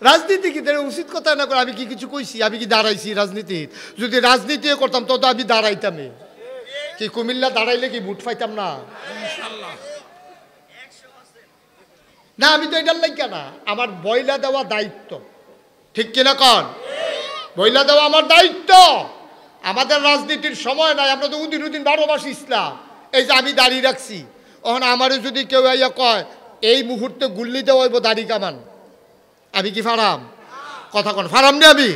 রাজনীতি কি উচিত কথা না করে আমি কি কিছু কইছি? আমি কি দাঁড়াইছি রাজনীতির? যদি রাজনীতিও করতাম তো আমি দাঁড়াইতামই। কি কুমিল্লা দাঁড়াইলে কি ভোট পাইতাম না? না, আমি তো এটার লাইকা না, আমার বইলা দেওয়া দায়িত্ব। ঠিক কিনা কন? বইলা দেওয়া আমার দায়িত্ব। আমাদের রাজনীতির সময় নাই, আমরা তো উদিন 12 মাস ইসলাম। এই যে আমি দাঁড়িয়ে রাখছি, ওখানে আমারও যদি কেউ আইয়া কয় এই মুহূর্তে গুল্লি দেওয়া হইব দাড়ি কামান, আমি কি ফারাম? কথা কন, ফারাম নি আমি?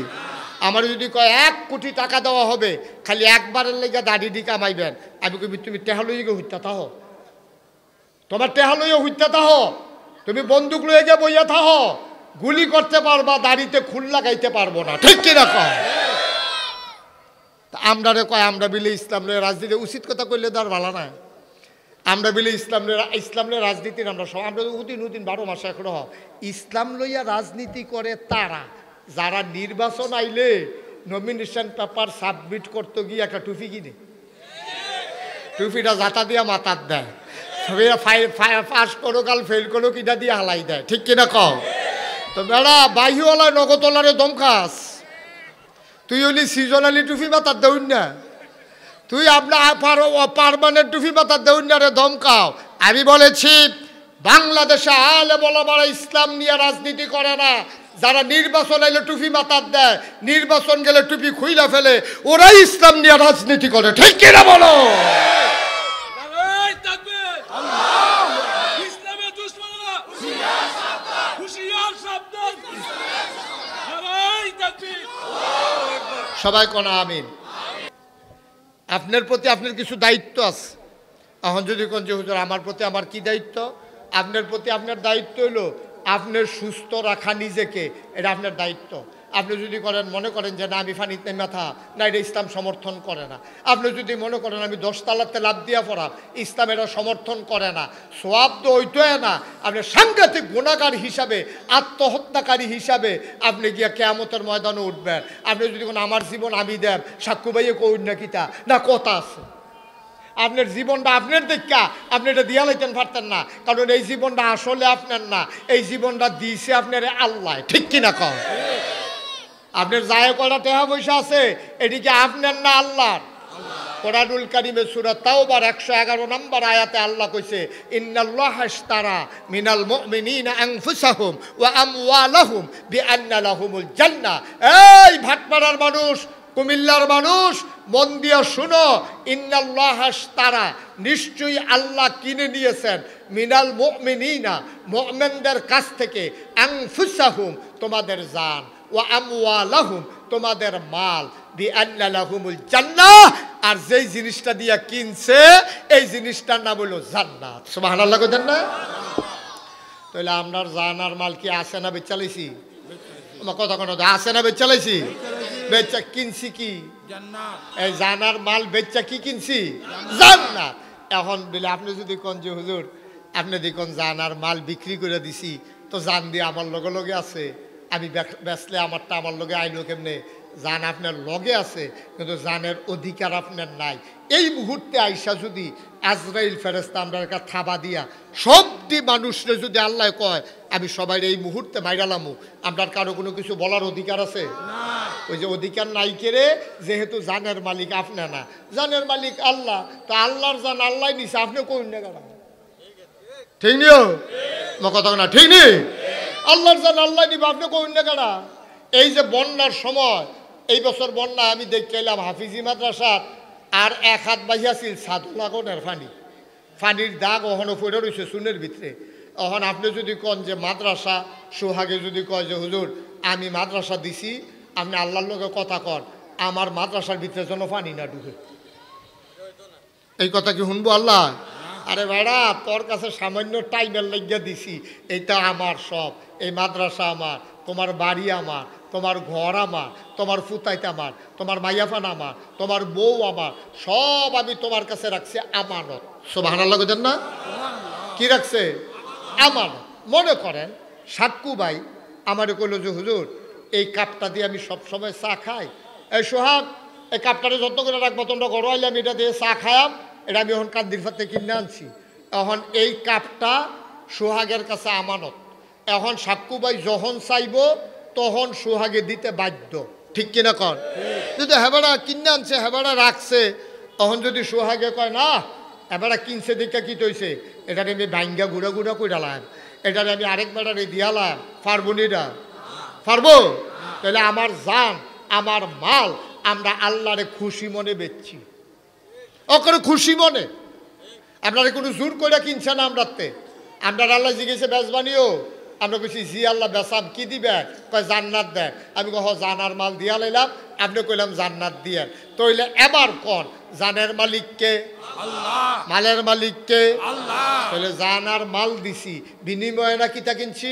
আমার যদি কয় 1 কোটি টাকা দেওয়া হবে, খালি একবারের লেগে দাড়ি কামাইবেন, আমি কবি তুমি টেহা লইয়ে হইতা থাহ, তোমার টেহা লইয়া হইতা থাহ, তুমি বন্দুক লইয়ে গিয়ে বইয়া থাহ, গুলি করতে পারবা, দাড়িতে খুল লাগাইতে পারবো না। ঠিক কিনা কয়? আমরা রে কয় আমরা বিলে ইসলাম রাজনীতি, উচিত কথা কইলে তো আর ভালো না। আমরা বিলে ইসলাম রাজনীতির আমরা সব, আমরা উদিন 12 মাস এখনো ইসলাম লইয়া রাজনীতি করে তারা যারা নির্বাচন আইলে নমিনেশন পেপার সাবমিট করতে গিয়ে একটা টুপি কিনে, টুপিটা জাতা দিয়া মাথার দেয়, পাস করো কাল ফেল করো কিনা দিয়ে হালাই দেয়। ঠিক কিনা কও? তো বেড়া বাহিওয়ালায় নগদলারে দম খাস, তুই হলি সিজনালি টুপি মাথার দেউন না, তুই আপনার পারমানেন্ট টুপি মাথার দেউন না রে ধমকাও। আমি বলেছি বাংলাদেশে আলে বলা বড় ইসলাম নিয়ে রাজনীতি করে না, যারা নির্বাচন এলে টুপি মাথার দেয়, নির্বাচন গেলে টুপি খুইলা ফেলে, ওরাই ইসলাম নিয়ে রাজনীতি করে। ঠিক কিনা বলো? সবাই কোন আমিন। আপনার প্রতি আপনার কিছু দায়িত্ব আছে। এখন যদি কোন যে হুজুর আমার প্রতি আমার কি দায়িত্ব? আপনার প্রতি আপনার দায়িত্ব হলো আপনার সুস্থ রাখা নিজেকে, এটা আপনার দায়িত্ব। আপনি যদি করেন মনে করেন যে না আমি ফানিতে মাথা না, এটা ইসলাম সমর্থন করে না। আপনি যদি মনে করেন আমি 10 তালাতে লাভ দিয়া পড়া, ইসলাম এটা সমর্থন করে না। সোয়াব তো ওইটাই না, আপনি সাংঘাতিক গুণাগার হিসাবে, আত্মহত্যাকারী হিসাবে আপনি গিয়া কেয়ামতের ময়দানে উঠবেন। আপনি যদি কোন আমার জীবন আমি দেব, সাক্ষ্য ভাইয়ে কই না কিতা না কথা আছে, আপনার জীবনটা আপনার দেখা আপনি এটা দিয়া লাইতেন পারতেন না, কারণ এই জীবনটা আসলে আপনার না, এই জীবনটা দিয়েছে আপনার আল্লাহ। ঠিক কিনা কও? আপনার যায় কয়টা টাকা পয়সা আছে এদিকে আপনার না আল্লাহর? কোরআনুল কারীমে সূরা তাওবার 111 নম্বর আয়াতে আল্লাহ কইছে ইন্নাল্লাহা আশতারা মিনাল মুমিনিনা আনফুসাহুম ওয়া আমওয়ালাহুম বিআন্না লাহুমুল জান্নাহ। এই ভাটপাড়ার মানুষ, কুমিল্লার মানুষ, মন দিয়া শুনো, ইন্নাল্লাহা আশতারা, নিশ্চয়ই আল্লাহ কিনে নিয়েছেন, মিনাল মুমিনিনা, মুমিনদের কাছ থেকে, আনফুসাহুম তোমাদের জান, ওয়া আমওয়ালাহুম তোমাদের মাল, বিআন্না লাহুমুল জান্নাহ, আর যেই জিনিসটা দিয়া কিনছে এই জিনিসটার নাম হলো জান্নাত। সুবহানাল্লাহ কইতেন না? তাহলে আপনার জান আর মাল কি আছে না বেচালাইছি? আমার কথা কোনো আছে না বেচালাইছি? বেচা কিনছি কি? জান্নাত। এই জানার মাল বেচা কি কিনছি? জান্নাত। এখন বলে আপনি যদি কোন যে হুজুর আপনি দেখুন জানার মাল বিক্রি করে দিছি, তো জান দিয়ে আমার লগে লগে আছে, আমি বেচলে আমারটা আমার লগে আইলো কেমনে? জান আপনার লগে আছে কিন্তু জানের অধিকার আপনার নাই। এই মুহূর্তে আইসা যদি আজরাইল ফেরেশতা আমরা থাবা দিয়া সবটি মানুষরে যদি আল্লাহ কয় আমি সবাই এই মুহূর্তে মাইরালামু, আপনার কারো কোনো কিছু বলার অধিকার আছে? ওই যে অধিকার নাই কেড়ে, যেহেতু জানের মালিক আপনি না, জানের মালিক আল্লাহ, তো আল্লাহর জান আল্লাহ নিছে, আপনি কই না কেন? ঠিক নিও কথা না? ঠিক নেই? আল্লাহর জান আল্লাহ নিব, আপনি কই না কেন? এই যে বন্যার সময়, এই বছর বন্যা আমি দেখে এলাম হাফিজি মাদ্রাসার আর 1 হাত বাইয়াছিল সাদুলাগনের পানির দাগ ওখানে পড়ে রয়েছে চুনের ভিতরে। এখন আপনি যদি কন যে মাদ্রাসা সোহাগে যদি কয় যে হুজুর আমি মাদ্রাসা দিছি, আপনি আল্লাহর লোকে কথা কন আমার মাদ্রাসার ভিতরে যেন পানি না ঢুকে, এই কথা কি শুনবো আল্লাহ? আরে ভাইরা তোর কাছে সামান্য টাইমের লাগিয়া দিছি, এইটা আমার সব, এই মাদ্রাসা আমার, তোমার বাড়ি আমার, তোমার ঘর আমার, তোমার ফুতাইতে আমার, তোমার মাইয়াফান আমার, তোমার বউ আমার, সব আমি তোমার কাছে রাখছি আমানত। সুবহানাল্লাহ কইতেন না? কি রাখছে? আমানত। মনে করেন সাক্কু ভাই আমারে কইল যে হুজুর এই কাপটা দিয়ে আমি সবসময় চা খাই, এই সোহাগ এই কাপটারে যত্ন করে রাখবো, তোমরা ঘর আইলাম এটা দিয়ে চা খায়াম, এটা আমি এখন কান্দির ফাতে কিনে আনছি। এখন এই কাপটা সোহাগের কাছে আমানত। এখন সাক্কু ভাই যখন চাইব তখন সোহাগে দিতে বাধ্য, ঠিক কিনা কর? যদি হেবাড়া কিনে আনছে, হেবাড়া রাখছে, তখন যদি সোহাগে কয় না এবারে কিনছে দিকে কি তৈছে, এটারে আমি ভাঙ্গা গুঁড়া গুঁড়া কইরালাম, এটারে আমি আরেক বেড়ারে দিয়ালাম, পারবো নিরা? পারবো? তাহলে আমার জান, আমার মাল আমরা আল্লাহরে খুশি মনে বেচছি, ওকে খুশি মনে। আপনারা কোনো জোর করে কিনছে না আমরাতে। আমরা আল্লাহ জিজ্ঞেসে বেচবানিও, আমরা কইছি জি আল্লাহ বেচাম, কি দিবে? কয় জান্নাত দেয়। আমি কহ জানার মাল দিয়া লাইলাম, আপনি কইলাম জান্নাত দিয়ে। তইলে এবার কোন জানের মালিককে? আল্লাহ। মালের মালিককে? আল্লাহ। তাহলে জানার মাল দিছি, বিনিময়ে না কিতা কিনছি?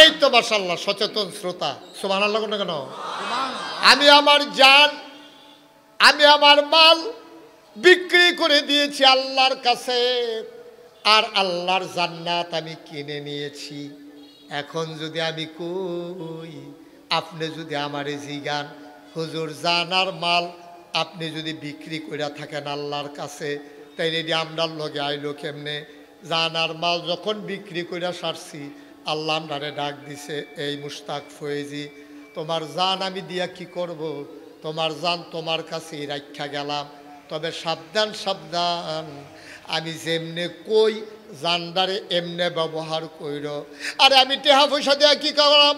এই তো মাশাআল্লাহ সচেতন শ্রোতা, সুবহানাল্লাহ কোন কেন? আমি আমার জান, আমি আমার মাল বিক্রি করে দিয়েছি আল্লাহর কাছে, আর আল্লাহর জান্নাত আমি কিনে নিয়েছি। এখন যদি আমি কই, আপনি যদি আমারে জিগান হুজুর জানার মাল আপনি যদি বিক্রি করে থাকেন আল্লাহর কাছে, তাইলে এটি আমরার লগে আইলো কেমনে? জানার মাল যখন বিক্রি করে সারছি, আল্লাহ আমরারে ডাক দিছে, এই মুশতাক ফয়েজি তোমার জান আমি দিয়া কি করব? তোমার জান তোমার কাছেই রাখা গেলাম, তবে সাবধান সাবধান, আমি যেমনে কই জানদারে এমনে ব্যবহার কইর। আরে আমি টেহা পয়সা দেয়া কি করলাম?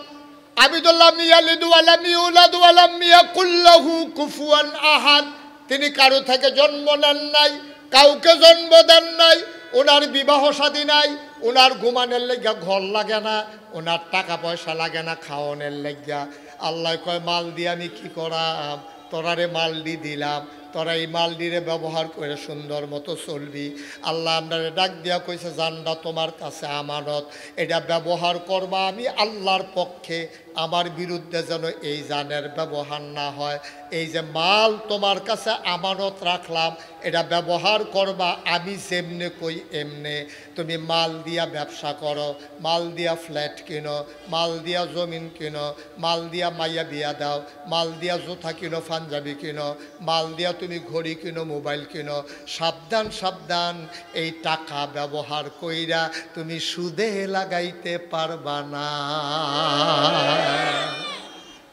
আমি তো লাম ইয়ালিদু ওয়া লাম ইউলাদু ওয়া লাম ইয়াকুল লাহু কুফুয়ান আহাদ। তিনি কারো থেকে জন্ম নেন নাই, কাউকে জন্ম দেন নাই, ওনার বিবাহ শাদী নাই, ওনার ঘুমানোর লেগা ঘর লাগে না, ওনার টাকা পয়সা লাগে না খাওয়ানোর লেগা। আল্লাহ কয় মাল দিয়ে আমি কি করাম? তোরারে মালডি দিলাম, তোরা এই মালডিরে ব্যবহার করে সুন্দর মতো চলবি। আল্লাহ আপনারে ডাক দিয়া কইছে জানটা তোমার কাছে আমানত, এটা ব্যবহার করবা আমি আল্লাহর পক্ষে, আমার বিরুদ্ধে যেন এই জানের ব্যবহার না হয়। এই যে মাল তোমার কাছে আমানত রাখলাম, এটা ব্যবহার করবা আমি যেমনে কই এমনে। তুমি মাল দিয়া ব্যবসা করো, মাল দিয়া ফ্ল্যাট কিনো, মাল দিয়া জমিন কিনো, মাল দিয়া মাইয়া বিয়া দাও, মাল দিয়া জুতা কিনো, পাঞ্জাবি কিনো, মাল দিয়া তুমি ঘড়ি কিনো, মোবাইল কিনো। সাবধান সাবধান, এই টাকা ব্যবহার কইরা তুমি সুদে লাগাইতে পারবা না।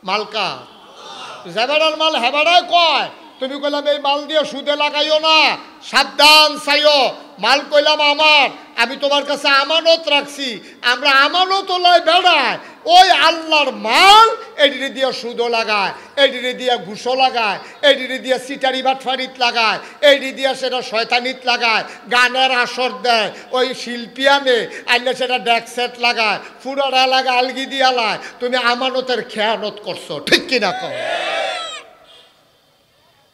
মালকা জেবারার মাল হেবারায় কয়, তুমি কইলাম এই মাল দিয়ে সুদে লাগাইও না, সাবধান চাইও। মাল কইলাম আমার, আমি তোমার কাছে আমানত রাখছি। আমরা আমানত লয় বেড়ায়, ওই আল্লাহর মাল এডিরে দিয়ে সুদও লাগায়, এডিরে দিয়ে ঘুষও লাগায়, এডিরে দিয়ে সিটারি বাটফারিত লাগায়, এডি দিয়ে সেটা শয়তানিত লাগায়, গানের আসর দেয়, ওই শিল্পী আনে আইলে সেটা ডেক সেট লাগায়, ফুরারা লাগায়, আলগি দিয়া লায়। তুমি আমানতের খেয়ানত করছো, ঠিক কিনা কও?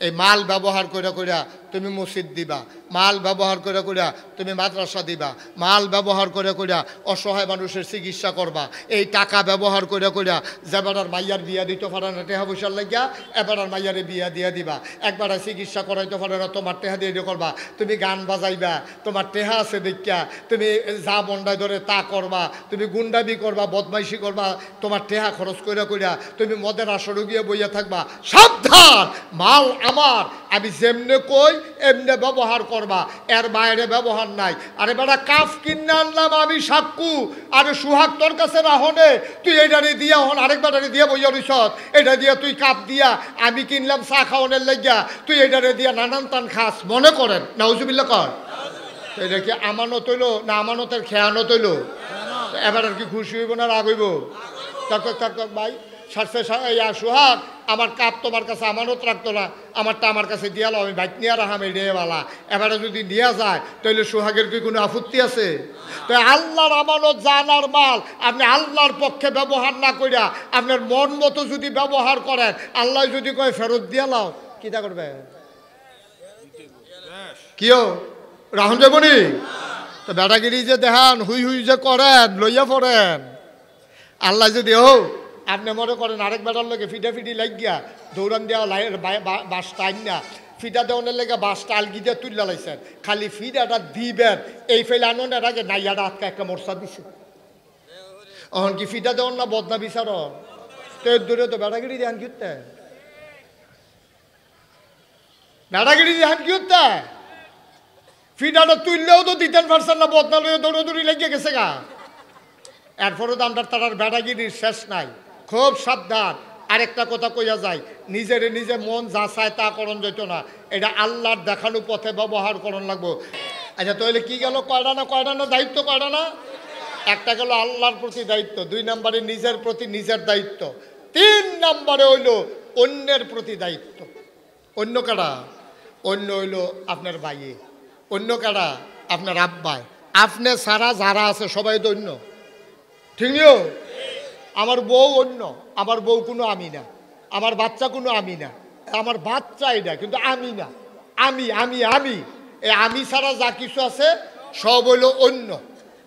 এই মাল ব্যবহার করে কইরা তুমি মসজিদ দিবা, মাল ব্যবহার করে কইরা তুমি মাদ্রাসা দিবা, মাল ব্যবহার করে কইরা অসহায় মানুষের চিকিৎসা করবা। এই টাকা ব্যবহার করে কইরা যেবারার মাইয়ার বিয়া দিতে পারে না টেহা পয়সার লাগিয়া, এবারার মাইয়ারে বিয়া দিয়া দিবা। একবার চিকিৎসা করাইতে পারে না, তোমার টেহা দিয়ে করবা। তুমি গান বাজাইবা, তোমার টেহা আছে দেখিয়া তুমি যা মন্ডায় ধরে তা করবা। তুমি গুন্ডাবি করবা, বদমাইশি করবা, তোমার টেহা খরচ করে কইরা তুমি মদের আসরে গিয়ে বইয়া থাকবা। সাবধান, মাল আমার, আমি যেমনে কই এমনে ব্যবহার করবা, এর বাইরে ব্যবহার নাই। আরে বেটা কাফ কিনে আনলাম আমি সাক্কু, আরে সুহাগ তোর কাছে না হনে, তুই এইটারে দিয়া হন আরেক বেটারে দিয়া বইয়া রইছ, এটা দিয়া তুই কাপ দিয়া আমি কিনলাম চা খাওয়ানোর লাগিয়া, তুই এইটারে দিয়া নানান তান খাস, মনে করেন নাউজুবিল্লাহ কর। এটা কি আমানত হইল না আমানতের খেয়ানত হইল? এবার আর কি খুশি হইব না রাগ হইব? থাক ভাই সুহাগ, আমার কাপ তোমার কাছে আমানত রাখতো না, আমারটা আমার কাছে দিয়ালো, আমি বাইক নিয়ে রাখাম এই রেওয়ালা। এবারে যদি নিয়ে যায় তাহলে সুহাগের কি কোনো আপত্তি আছে? তো আল্লাহর আমানত জানার মাল আপনি আল্লাহর পক্ষে ব্যবহার না কইরা আপনার মন মতো যদি ব্যবহার করেন, আল্লাহ যদি কয় ফেরত দিয়ালাও, কিটা করবে? কিও রাহুল যাবনি তো বেটাগিরি যে দেখান হুই হুই যে করেন, লইয়া পড়েন। আল্লাহ যদি হোক আপনি মনে করেন আরেক বেটার লোকে ফিটাফিটি লাগিয়া দৌড়ান দেওয়া বাসটা আইন না, ফিটা দেওয়ানের লেগে বাসটা আলগি দিয়ে তুললা লাইছেন, খালি ফিটাটা দিবেন এই ফেলে আনন্দের আগে নাইয়াটা আটকা একটা মোর্চা দিছে। অহন কি ফিটা দেওয়ান না বদনা বিচার তো দূরে তো বেটাগিরি দেখান কি হতে, বেটাগিরি দেখান কি হতে? ফিটাটা তুললেও তো দিতেন পারছেন না, বদনা লইয়া দৌড়াদৌড়ি লেগে গেছে গা। এরপরও তো আমরা তার বেটাগিরির শেষ নাই। খুব সাবধান। আরেকটা কথা কইয়া যায়, নিজের নিজে মন যা চায় তা করণ যেত না, এটা আল্লাহর দেখানো পথে ব্যবহার করণ লাগবো। আচ্ছা তাহলে কি গেল? কয়টা না দায়িত্ব? কয়টা না? একটা গেল আল্লাহর প্রতি দায়িত্ব, 2 নম্বরে নিজের প্রতি নিজের দায়িত্ব, 3 নম্বরে হইল অন্যের প্রতি দায়িত্ব। অন্য কারা? অন্য হইল আপনার ভাইয়ে, অন্য কারা? আপনার আব্বায়। আপনি সারা যারা আছে সবাই তো অন্য, ঠিক নিও। আমার বউ অন্য, আমার বউ কোনো আমি না, আমার বাচ্চা কোনো আমি না, আমার বাচ্চা এটা কিন্তু আমি না, আমি আমি আমি এই আমি ছাড়া যা কিছু আছে সব হইল অন্য।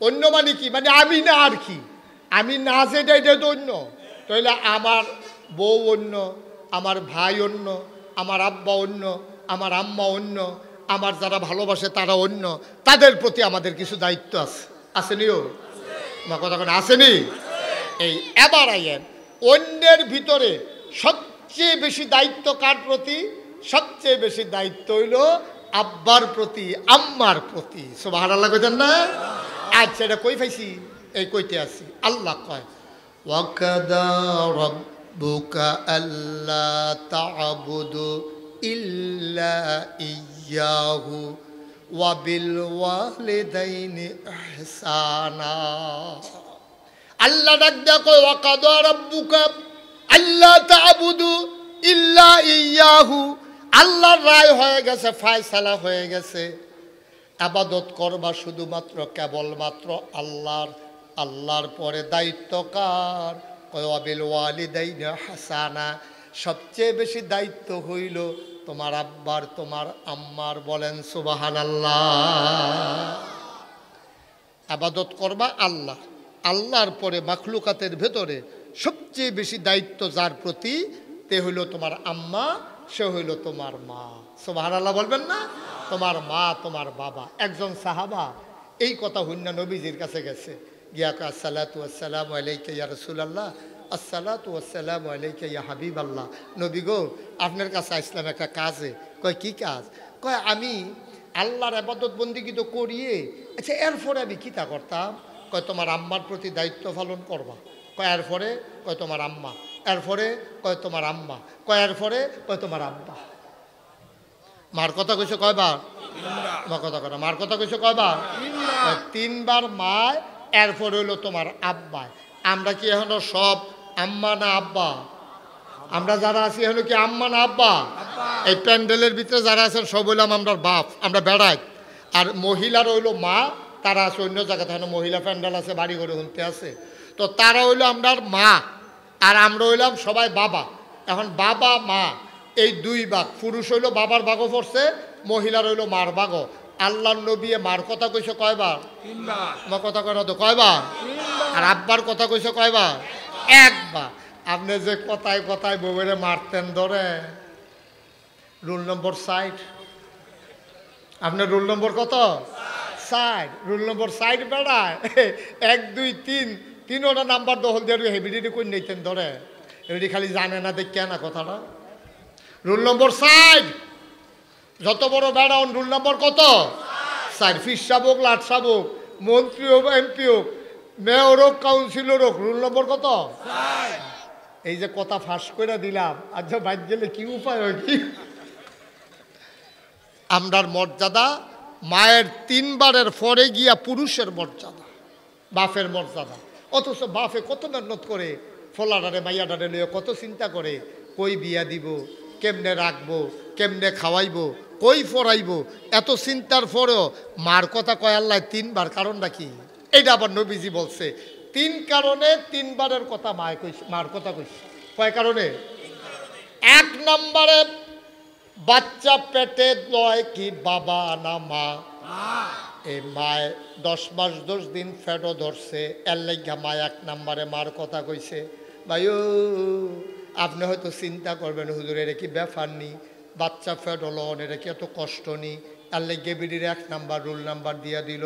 অন্য মানে কি? মানে আমি না আর কি, আমি না যেটা এটা তো অন্য। তাহলে আমার বউ অন্য, আমার ভাই অন্য, আমার আব্বা অন্য, আমার আম্মা অন্য, আমার যারা ভালোবাসে তারা অন্য, তাদের প্রতি আমাদের কিছু দায়িত্ব আছে, আসেনিও? আমার কথা কোনো আসেনি? এই এবার আইয়েন অন্যের ভিতরে সবচেয়ে বেশি দায়িত্ব কার প্রতি? সবচেয়ে বেশি দায়িত্ব হইল আব্বার প্রতি, আম্মার প্রতি। সুবহানাল্লাহ কইতেন না? আচ্ছা এটা কই পাইছি? এই কইতে আসি। আল্লাহ কয় ওয়াকাদা রাব্বুকা আল্লা তা'বুদু ইল্লা ইয়্যাহু ওয়া বিল ওয়ালিদাইনি ইহসানা। আল্লাহ ডাক দেখো ওয়াকাদা রাব্বুকা আল্লা তা'বুদু ইল্লা ইয়্যাহু, আল্লাহর রায় হয়ে গেছে, ফয়সালা হয়ে গেছে, ইবাদত করবা শুধুমাত্র কেবলমাত্র আল্লাহর। আল্লাহর পরে দায়িত্ব কার? ওয়া বিল ওয়ালিদাইনি ইহসানা, সবচেয়ে বেশি দায়িত্ব হইল তোমার আব্বার, তোমার আম্মার। বলেন সুবহানাল্লাহ। ইবাদত করবা আল্লাহ, আল্লাহর পরে মাখলুকাতের ভেতরে সবচেয়ে বেশি দায়িত্ব যার প্রতি, তে হইল তোমার আম্মা, সে হইল তোমার মা। সুবহানাল্লাহ বলবেন না? তোমার মা, তোমার বাবা। একজন সাহাবা এই কথা হুন্না নবীজির কাছে গেছে, গিয়া কয় আসসালাতু ওয়াসসালামু আলাইকা ইয়া রাসূলুল্লাহ, আসসালাতু ওয়াসসালামু আলাইকা ইয়া হাবিবাল্লাহ। নবী গো, আপনার কাছে আসলাম একটা কাজে। কয় কি কাজ? কয় আমি আল্লাহর ইবাদত বন্দেগী তো করিয়ে, আচ্ছা এরপরে আমি কিতা করতাম? কয় তোমার আম্মার প্রতি দায়িত্ব পালন করবা। কয় এরপরে? কয় তোমার আম্মা। এরপরে? কয় তোমার আম্মা। কয় এরপরে? কয় তোমার আব্বা। মার কথা কইছে কয়বার? মা কথা কয় না, মার কথা কইছে কয়বার? 3 বার মায়, এরপরে হইলো তোমার আব্বা। আমরা কি এখনো সব আম্মা না আব্বা? আমরা যারা আছি এখনো কি আম্মা না আব্বা? এই প্যান্ডেলের ভিতরে যারা আছেন সব হইলাম আমরা বাপ, আমরা বেড়াই। আর মহিলার হইলো মা, তারা আছে অন্য জায়গাতে, এখন মহিলা প্যান্ডেল আছে, বাড়ি ঘরে শুনতে আছে, তো তারা হইলো আমরা মা, আর আমরা হইলাম সবাই বাবা। এখন বাবা মা এই 2 ভাগ, পুরুষ হইলো বাবার ভাগও পড়ছে, মহিলার হইলো মার ভাগও। আল্লাহর নবী মার কথা কইছে কয়বার? 3 বার। আমার কথা কয় না তো, কয়বার? আর আব্বার কথা কইছে কয়বার? একবার। আপনি যে কথায় কথায় বউরে মারতেন ধরে, রুল নম্বর 60, আপনার রুল নম্বর কত? 60। রুল নম্বর 60 বেড়ায় 1 2 3 3ওটা নাম্বার দখল দিয়ে হেভিডিটি কই নিতেন ধরে, এটি খালি জানে না দেখে না কথাটা। রুল নম্বর 60, যত বড় বেড়া রুল নম্বর কত? 60। ফিস সাবক, লাট সাবক, মন্ত্রী হোক, এমপি হোক, মেয়র হোক, কাউন্সিলর হোক, রুল নম্বর কত? এই যে কথা ফাঁস করে দিলাম, আচ্ছা বাইর গেলে কি উপায় হয় কি? আমরার মর্যাদা মায়ের 3 বারের পরে গিয়া পুরুষের মর্যাদা, বাপের মর্যাদা। অথচ বাপে কত মেহনত করে, ফলাডারে মাইয়াডারে লইয়া কত চিন্তা করে, কই বিয়া দিব, কেমনে রাখবো, কেমনে খাওয়াইবো, কই পড়াইবো, এত চিন্তার পরেও মার কথা কয় আল্লাহ 3 বার। কারণটা কি? এইটা আবার নবীজি বলছে 3 কারণে 3 বারের কথা মায় কইছে, মার কথা কইছে। কয় কারণে? 1 নম্বরে বাচ্চা পেটে লয় কি বাবা না মা? এই মায় 10 মাস 10 দিন ফেটও ধরছে, এর লাইগা মা 1 নম্বরে মার কথা কইছে। ভাইও আপনি হয়তো চিন্তা করবেন, হুজুর এটা কি ব্যাপার নি, বাচ্চা ফেট হলো, এটা কি এত কষ্ট নি, এর লাইগা বিডির 1 নাম্বার রুল নাম্বার দিয়া দিল।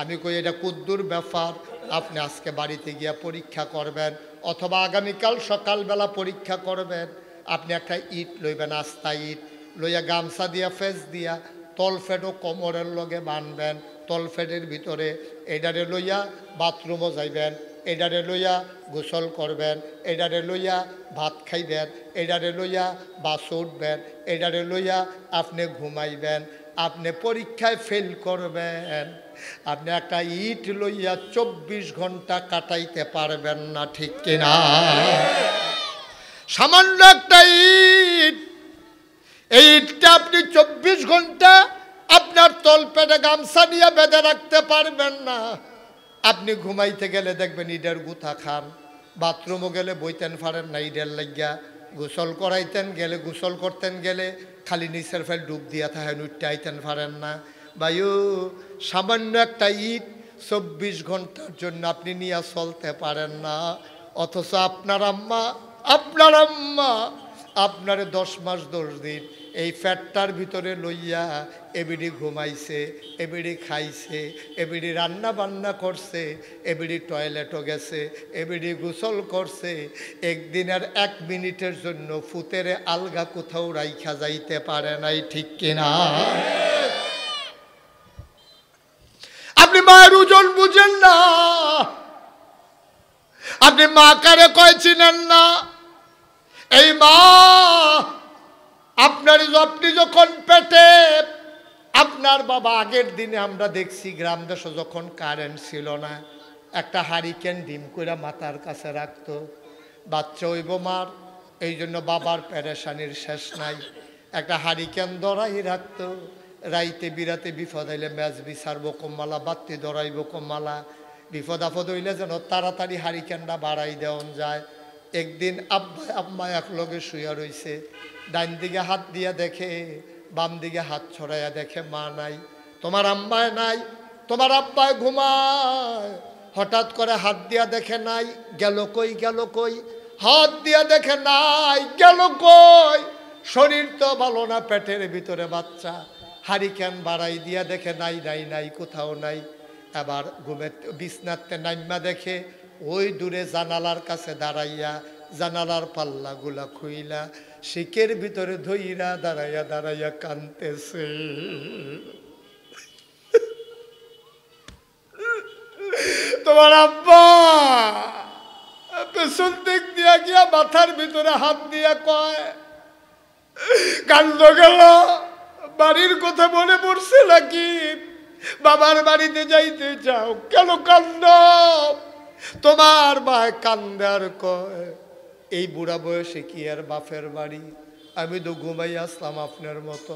আমি কই এটা কুদ্দুর ব্যাপার, আপনি আজকে বাড়িতে গিয়া পরীক্ষা করবেন, অথবা আগামীকাল সকালবেলা পরীক্ষা করবেন। আপনি একটা ইট লইবেন, আস্তা ইট লইয়া গামছা দিয়া ফেস দিয়া তলফেটও কোমরের লগে বানবেন, তলফেটের ভিতরে এইটারে লইয়া বাথরুমও যাইবেন, এটারে লইয়া গোসল করবেন, এটারে লইয়া ভাত খাইবেন, এটারে লইয়া বাস উঠবেন, এটারে লইয়া আপনি ঘুমাইবেন, আপনি পরীক্ষায় ফেল করবেন, আপনি একটা ইট লইয়া 24 ঘন্টা কাটাইতে পারবেন না, ঠিক কিনা? সামান্য একটা ইট, এই ইটটা আপনি 24 ঘন্টা আপনার তলপেটে গামছা নিয়ে বেঁধে রাখতে পারবেন না। আপনি ঘুমাইতে গেলে দেখবেন ইটের গুথা খান, বাথরুমও গেলে বইতেন পারেন না ইটের লাগিয়া, গোসল করাইতেন গেলে, গোসল করতেন গেলে খালি নিচের ফেল ডুব দিয়া থাকেন, উঠতে আইতেন পারেন না। বায়ু সামান্য একটা ইট 24 ঘন্টার জন্য আপনি নিয়ে চলতে পারেন না। অথচ আপনার আম্মা আপনারে 10 মাস 10 দিন এই ফ্যাটটার ভিতরে লইয়া এবিডি ঘুমাইছে, এবিডি খাইছে, এবিডি রান্না বান্না করছে, এবিডি টয়লেটও গেছে, এবিডি গোসল করছে। একদিনের 1 মিনিটের জন্য ফুতেরে আলগা কোথাও রাইখা যাইতে পারে নাই, ঠিক কিনা? আপনি মায়ের ওজন বুঝেন না, আপনি মা কারে কয় চিনেন না। এই মা আপনি যখন পেটে, আপনার বাবা আগের দিনে আমরা দেখছি গ্রাম দেশে যখন কারেন্ট ছিল না, একটা হারিকেন ডিম করে মাথার কাছে রাখতো, বাচ্চা হইব মার, এই জন্য বাবার পেরেশানির শেষ নাই। একটা হারিকেন ধরাই রাখতো, রাইতে বিরাতে বিপদ হইলে ম্যাচ বিচারবো কমালা, বাত্তি ধরাইব কমালা, বিপদ আপদ হইলে যেন তাড়াতাড়ি হারিকেনটা বাড়াই দেওয়া যায়। একদিন আম্মা এক লগে শুয়া রইছে, ডাইন দিকে হাত দিয়া দেখে, বাম দিকে হাত ছড়াইয়া দেখে মা নাই, তোমার আম্মায় নাই, তোমার আব্বায় ঘুমায়। হঠাৎ করে হাত দিয়া দেখে নাই, গেল কই, গেল কই, হাত দিয়া দেখে নাই, গেল কই, শরীর তো ভালো না, পেটের ভিতরে বাচ্চা, হারিকেন বাড়াই দিয়া দেখে নাই, নাই নাই, কোথাও নাই। আবার বিছনাতে নাইমা দেখে ওই দূরে জানালার কাছে দাঁড়াইয়া, জানালার পাল্লাগুলা খুইলা শিকের ভিতরে ধইরা দাঁড়াইয়া দাঁড়াইয়া কানতেছে। তোমার আব্বা পেছন দিক দিয়া গিয়া মাথার ভিতরে হাত দিয়া কয়, কান্দ গেল, বাড়ির কথা মনে পড়ছে নাকি? বাবার বাড়িতে যাইতে চাও, কেন কান্দ? তোমার মায় কান্দে আর কয়, এই বুড়া বয়সে কি আর বাপের বাড়ি? আমি তো ঘুমাই আসলাম আপনার মতো।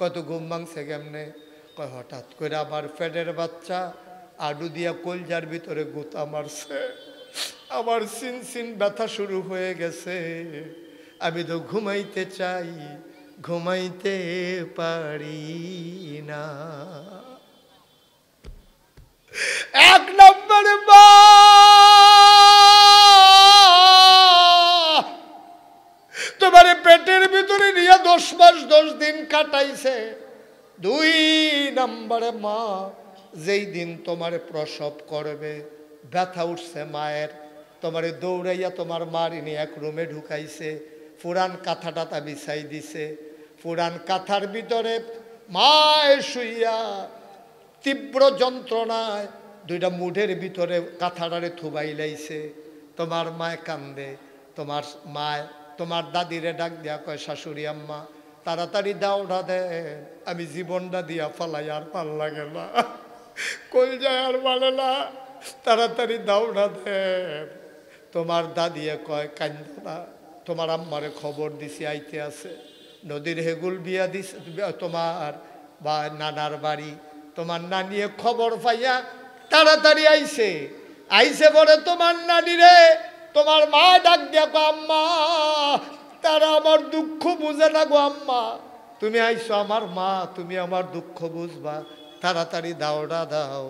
কত ঘুম ভাঙছে কেমনে? কয় হঠাৎ করে আমার পেটের বাচ্চা আডু দিয়া কলজার ভিতরে গুতা মারছে, আমার সিন সিন ব্যথা শুরু হয়ে গেছে, আমি তো ঘুমাইতে চাই, ঘুমাইতে পারি না। 1 নম্বরে মা তোমার পেটের ভিতরে নিয়ে 10 মাস 10 দিন কাটাইছে। 2 নম্বরে মা যেই দিন তোমারে প্রসব করবে, ব্যথা উঠছে মায়ের, তোমারে দৌড়াইয়া তোমার মারি নিয়ে এক রুমে ঢুকাইছে, পুরান কাঁথা টাথা বিছাই দিছে, পুরান কাঁথার ভিতরে মায়ের শুইয়া তীব্র যন্ত্রণায় 2টা মুঠের ভিতরে কাঁথাটারে থুবাই লাইছে। তোমার মায় কান্দে, তোমার মায় তোমার দাদিরে ডাক দিয়া কয়, শাশুড়ি আম্মা তাড়াতাড়ি দাওটা দেন, আমি জীবনটা দিয়া ফালাই, আর ভাল লাগে না, কই যায় আর বলে না, তাড়াতাড়ি দাওটা দেন। তোমার দাদিয়ে কয়, কান্দ না, তোমার আম্মারে খবর দিছি আইতে আছে, নদীর হেগুল বিয়া দিছে তোমার বা নানার বাড়ি, তোমার নানিয়ে খবর পাইয়া তাড়াতাড়ি আইছে, আইছে পরে তোমার নানি রে তোমার মা ডাক দিয়া কয়, আম্মা তারা আমার দুঃখ বুঝে না গো আম্মা, তুমি আইছো আমার মা, তুমি আমার দুঃখ বুঝবা, তাড়াতাড়ি দাওটা দাও,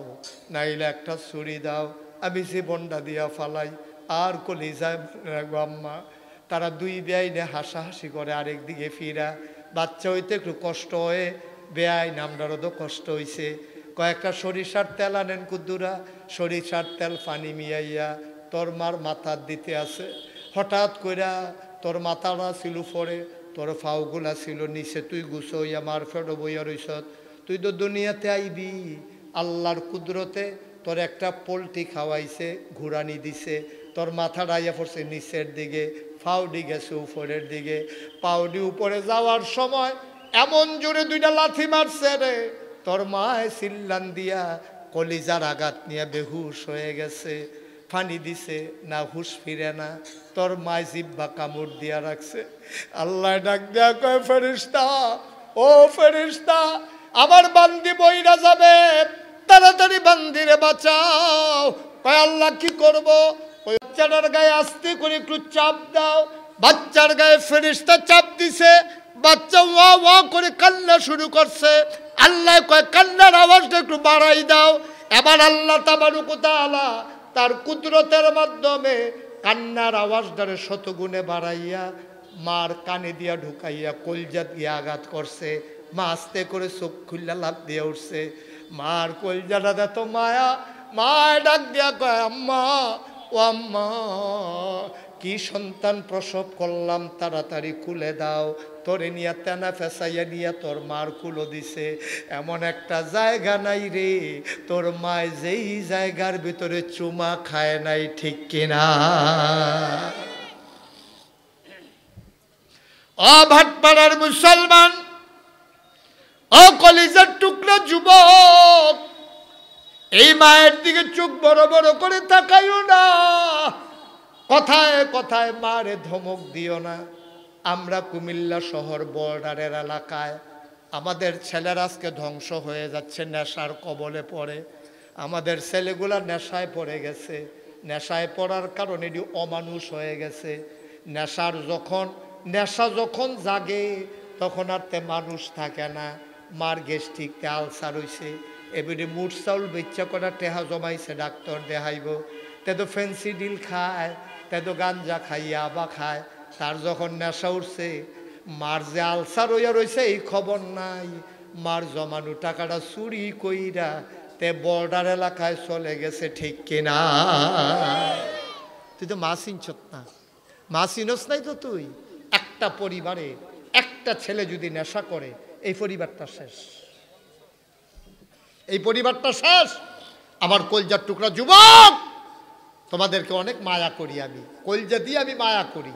নাইলে একটা ছুরি দাও, আমি জীবনটা দিয়া ফালাই, আর কলিজায় গো আম্মা। তারা 2 বেআইনে হাসাহাসি করে, আরেকদিকে ফিরা, বাচ্চা হইতে একটু কষ্ট হয়ে বেআইন আমরারও তো কষ্ট হইছে, কয়েকটা সরিষার তেল আনেন কুদ্দুরা, সরিষার তেল পানি মিয়াইয়া তোর মার মাথার দিতে আছে। হঠাৎ কইরা তোর মাথাটা ছিল পরে, তোর ফাউগুলা ছিল নিচে, তুই গুছো হইয়া মার ফেটো বইয়া রইস, তুই তো দুনিয়াতে আইবি, আল্লাহর কুদরতে তোর একটা পোলট্রি খাওয়াইছে, ঘুরানি দিছে, তোর মাথা ডাইয়া পড়ছে নিচের দিকে, ফাউডি গেছে উপরের দিকে। পাউডি উপরে যাওয়ার সময় এমন জোরে দুইটা লাথি মারছে রে, তোর মায় চিল্লান দিয়া কলিজার আঘাত নিয়ে বেহুশ হয়ে গেছে। পানি দিছে না, হুশ ফিরে না, তোর মায় জিব্বা কামড় দিয়া রাখছে। আল্লাহ ডাক দিয়া কয়, ফেরেশতা, ও ফেরেশতা, আমার বান্দি বইরা যাবে, তাড়াতাড়ি বান্দিরে বাঁচাও। কয় আল্লাহ কি করব? ওই বাচ্চাটার গায়ে আস্তে করে একটু চাপ দাও। বাচ্চার গায়ে ফেরেশতা চাপ দিছে, বাচ্চা ওয়া ওয়া করে কান্না শুরু করছে। আল্লাহ কয় কান্নার আওয়াজটা একটু বাড়াই দাও। এবার আল্লাহ তাবারক ওয়া তাআলা তার কুদরতের মাধ্যমে কান্নার আওয়াজটারে শতগুণে বাড়াইয়া মার কানে দিয়া ঢুকাইয়া কলজা দিয়ে আঘাত করছে। মা আস্তে করে চোখ খুললা লাফ দিয়ে উঠছে। মার কলজাটা এত মায়া, মায় ডাক দিয়া কয়, আম্মা, ও আম্মা, কি সন্তান প্রসব করলাম, তাড়াতাড়ি খুলে দাও। তোরে নিয়া তেনা ফেসাইয়া নিয়া তোর মার কুলো দিছে। এমন একটা জায়গা নাই রে তোর মায় যেই জায়গার ভিতরে চুমা খায় নাই, ঠিক কিনা? ও ভাটপাড়ার মুসলমান, ও কলিজার টুকরা যুবক, এই মায়ের দিকে চোখ বড় বড় করে তাকাইও না। কথায় কথায় মারে ধমক দিও না। আমরা কুমিল্লা শহর বর্ডারের এলাকায়, আমাদের ছেলেরা আজকে ধ্বংস হয়ে যাচ্ছে, নেশার কবলে পড়ে। আমাদের ছেলেগুলা নেশায় পড়ে গেছে। নেশায় পড়ার কারণে এটি অমানুষ হয়ে গেছে। নেশা যখন জাগে তখন আর তে মানুষ থাকে না। মার গ্যাস্ট্রিকতে আলসার হইছে, এবারে মুঠ চাউল বেচ্চা করা টেহা জমাইছে, ডাক্তার দেখাইব। তে তো ফেন্সিডিল খায়, তে তো গাঞ্জা খাইয়া বা খায়। তার যখন নেশা উঠছে, মার যে আলসার হইয়া রয়েছে এই খবর নাই। মার জমানো টাকাটা চুরি কইরা তে বর্ডার এলাকায় চলে গেছে, ঠিক কিনা? তুই তো মা চিনছত না, মা চিনস নাই তো তুই। একটা পরিবারে একটা ছেলে যদি নেশা করে, এই পরিবারটা শেষ, এই পরিবারটা শেষ। আমার কলজার টুকরা যুবক, তোমাদেরকে অনেক মায়া করি আমি, কলজা দিয়ে আমি মায়া করি।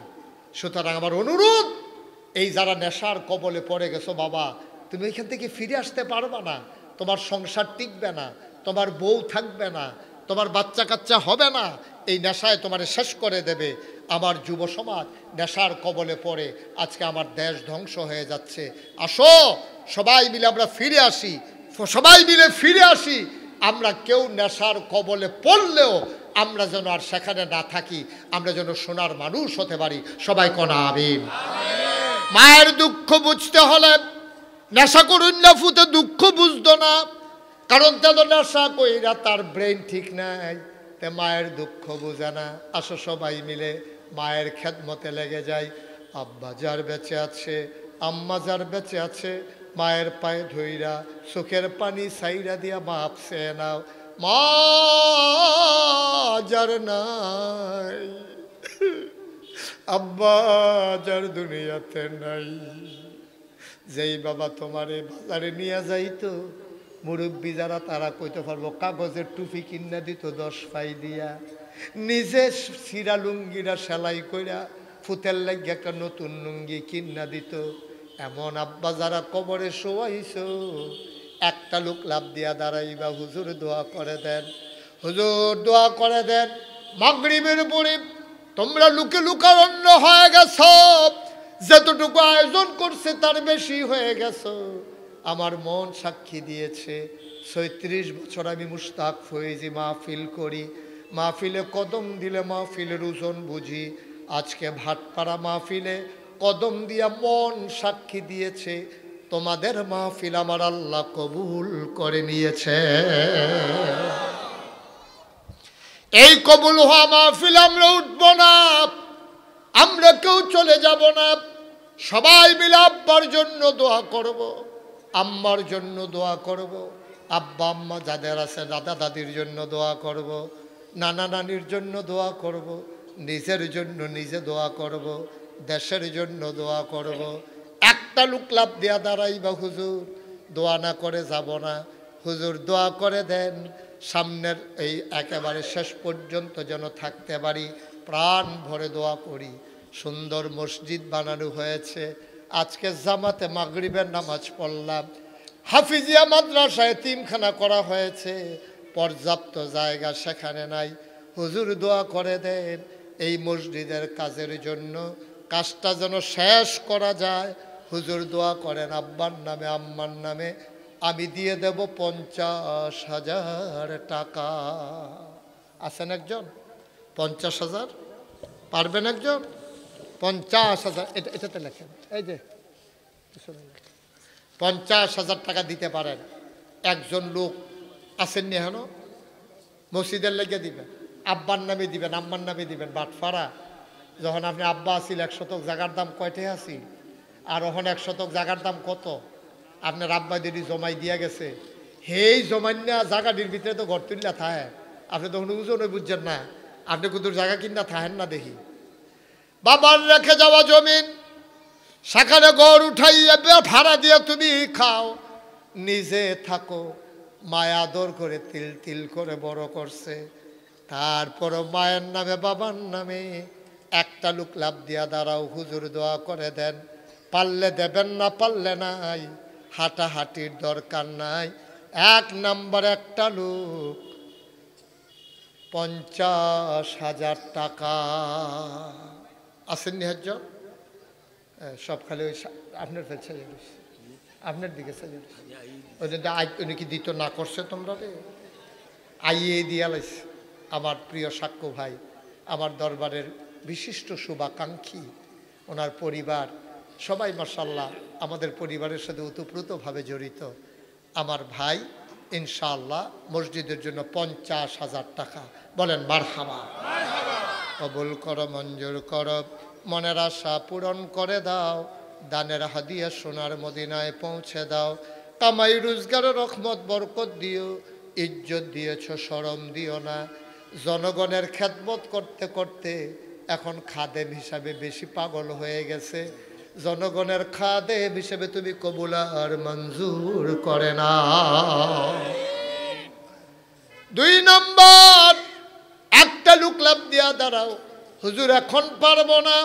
সুতরাং আমার অনুরোধ, এই যারা নেশার কবলে পড়ে গেছো বাবা, তুমি এখান থেকে ফিরে আসতে পারবা না। তোমার সংসার টিকবে না, তোমার বউ থাকবে না, তোমার বাচ্চা কাচ্চা হবে না। এই নেশায় তোমার শেষ করে দেবে। আমার যুব সমাজ নেশার কবলে পড়ে আজকে আমার দেশ ধ্বংস হয়ে যাচ্ছে। আসো সবাই মিলে আমরা ফিরে আসি, সবাই মিলে ফিরে আসি। আমরা কেউ নেশার কবলে পড়লেও আমরা যেন আর সেখানে না থাকি, আমরা যেন সোনার মানুষ হতে পারি। সবাই কোনা আমিন। মায়ের দুঃখ বুঝতে হলে নেশা করুন না ফুতে দুঃখ বুঝতো না, কারণ তাদের নেশা কইরা তার ব্রেন ঠিক নাই, তে মায়ের দুঃখ বুঝে না। আসো সবাই মিলে মায়ের খেদমতে লেগে যাই। আব্বা যার বেঁচে আছে, আম্মা যার বেঁচে আছে, মায়ের পায়ে ধইরা চোখের পানি সাইরা দিয়া মাপ সে নাও। মা যার নাই, আব্বা যার দুনিয়াতে নাই, যেই বাবা তোমারে বাজারে নিয়ে যাইতো, মুরব্বী যারা তারা কইতে পারবো, কাগজের টুপি কিনা দিত 10 পাই দিয়া, নিজে সিরা লুঙ্গিরা সেলাই কইরা ফুতের লাগিয়ে একটা নতুন লুঙ্গি কিনা দিত। এমন আব্বা যারা কবরে শোয়াইছো, একটা লোক লাভ দিয়া দাঁড়াইবা, হুজুর দোয়া করে দেন, হুজুর দোয়া করে দেন। মাগরিবের পরে তোমরা লুকে লুকারণ্য হয়ে গেছ, যতটুকু আয়োজন করছে তার বেশি হয়ে গেছো। আমার মন সাক্ষী দিয়েছে, 36 বছর আমি মুশতাক ফয়েজি মাহফিল করি। মাহফিলে কদম দিলে মাহফিলের ওজন বুঝি। আজকে ভাটপাড়া মাহফিলে কদম দিয়া মন সাক্ষী দিয়েছে, তোমাদের মাহফিল আমার আল্লাহ কবুল করে নিয়েছে। এই কবুল হওয়া মাহফিল আমরা উঠব না, আমরা কেউ চলে যাব না। সবাই মিলে আব্বার জন্য দোয়া করব, আম্মার জন্য দোয়া করব, আব্বা আম্মা যাদের আছে দাদা দাদির জন্য দোয়া করব, নানা নানির জন্য দোয়া করব, নিজের জন্য নিজে দোয়া করব, দেশের জন্য দোয়া করব। একটা লোক লাভ দেয়া দাঁড়াইবা, হুজুর দোয়া না করে যাব না, হুজুর দোয়া করে দেন, সামনের এই একেবারে শেষ পর্যন্ত যেন থাকতে পারি, প্রাণ ভরে দোয়া করি। সুন্দর মসজিদ বানানো হয়েছে, আজকে জামাতে মাগরিবের নামাজ পড়লাম। হাফিজিয়া মাদ্রাসায় তিনখানা করা হয়েছে, পর্যাপ্ত জায়গা সেখানে নাই। হুজুর দোয়া করে দেন এই মসজিদের কাজের জন্য, কাজটা যেন শেষ করা যায়। হুজুর দোয়া করেন আব্বার নামে আম্মার নামে, আমি দিয়ে দেব 50,000 টাকা। আছেন একজন? 50,000 পারবেন একজন? 50,000 এটাতে লেখেন, এই যে 50,000 টাকা দিতে পারেন একজন লোক আসেননি এখনো? মসজিদের লেগে দিবেন, আব্বার নামে দিবেন, আম্মার নামে দিবেন। বাটফারা, যখন আপনি আব্বা আসিল 1 শতক জায়গার দাম কয়টে আসিল, আর ওখান 1 শতক জায়গার দাম কত? আপনার আব্বা দিদি জমাই দিয়া গেছে, হেই জমাইনা জায়গাটির ভিতরে তো ঘর তুললা থাহে, আপনি তখন ওজনে বুঝছেন না, আপনি কুতুর জায়গা কিনা থাহেন না দেখি। বাবার রেখে যাওয়া জমিন, সেখানে গড় উঠাইয়া ভাড়া দিয়ে তুমি খাও, নিজে থাকো। মায়া আদর করে তিল তিল করে বড় করছে, তারপরও মায়ের নামে বাবার নামে একটা লোক লাভ দিয়া দাঁড়াও। হুজুর দোয়া করে দেন, পারলে দেবেন, না পারলে নাই, হাঁটাহাঁটির দরকার নাই। 1 নাম্বার একটা লোক 50,000 টাকা। আসেননি একজন? সব খালি ওই আপনার ফেলছে, আপনার দিকে ওই জন্য উনি কি দিত না করছে তোমরা রে? আইয়ে দিয়া লাইছে। আমার প্রিয় সাক্ষ্য ভাই, আমার দরবারের বিশিষ্ট শুভাকাঙ্ক্ষী, ওনার পরিবার সবাই মাশাআল্লাহ আমাদের পরিবারের সাথে ওতপ্রোতভাবে জড়িত। আমার ভাই ইনশাআল্লাহ মসজিদের জন্য 50,000 টাকা, বলেন মারহাবা। কবুল করো, মঞ্জুর করো, মনের আশা পূরণ করে দাও, দানের হাদিয়া সোনার মদিনায় পৌঁছে দাও। কামাই রোজগারের রহমত বরকত দিও, ইজ্জত দিয়েছ শরম দিও না। জনগণের খেদমত করতে করতে এখন খাদেম হিসাবে বেশি পাগল হয়ে গেছে। জনগণের খাদেম হিসেবে তুমি কবুল আর মঞ্জুর করে না। 2 নম্বর একটা লোক লাভ দিয়া দাঁড়াও, হুজুর এখন পারবো না,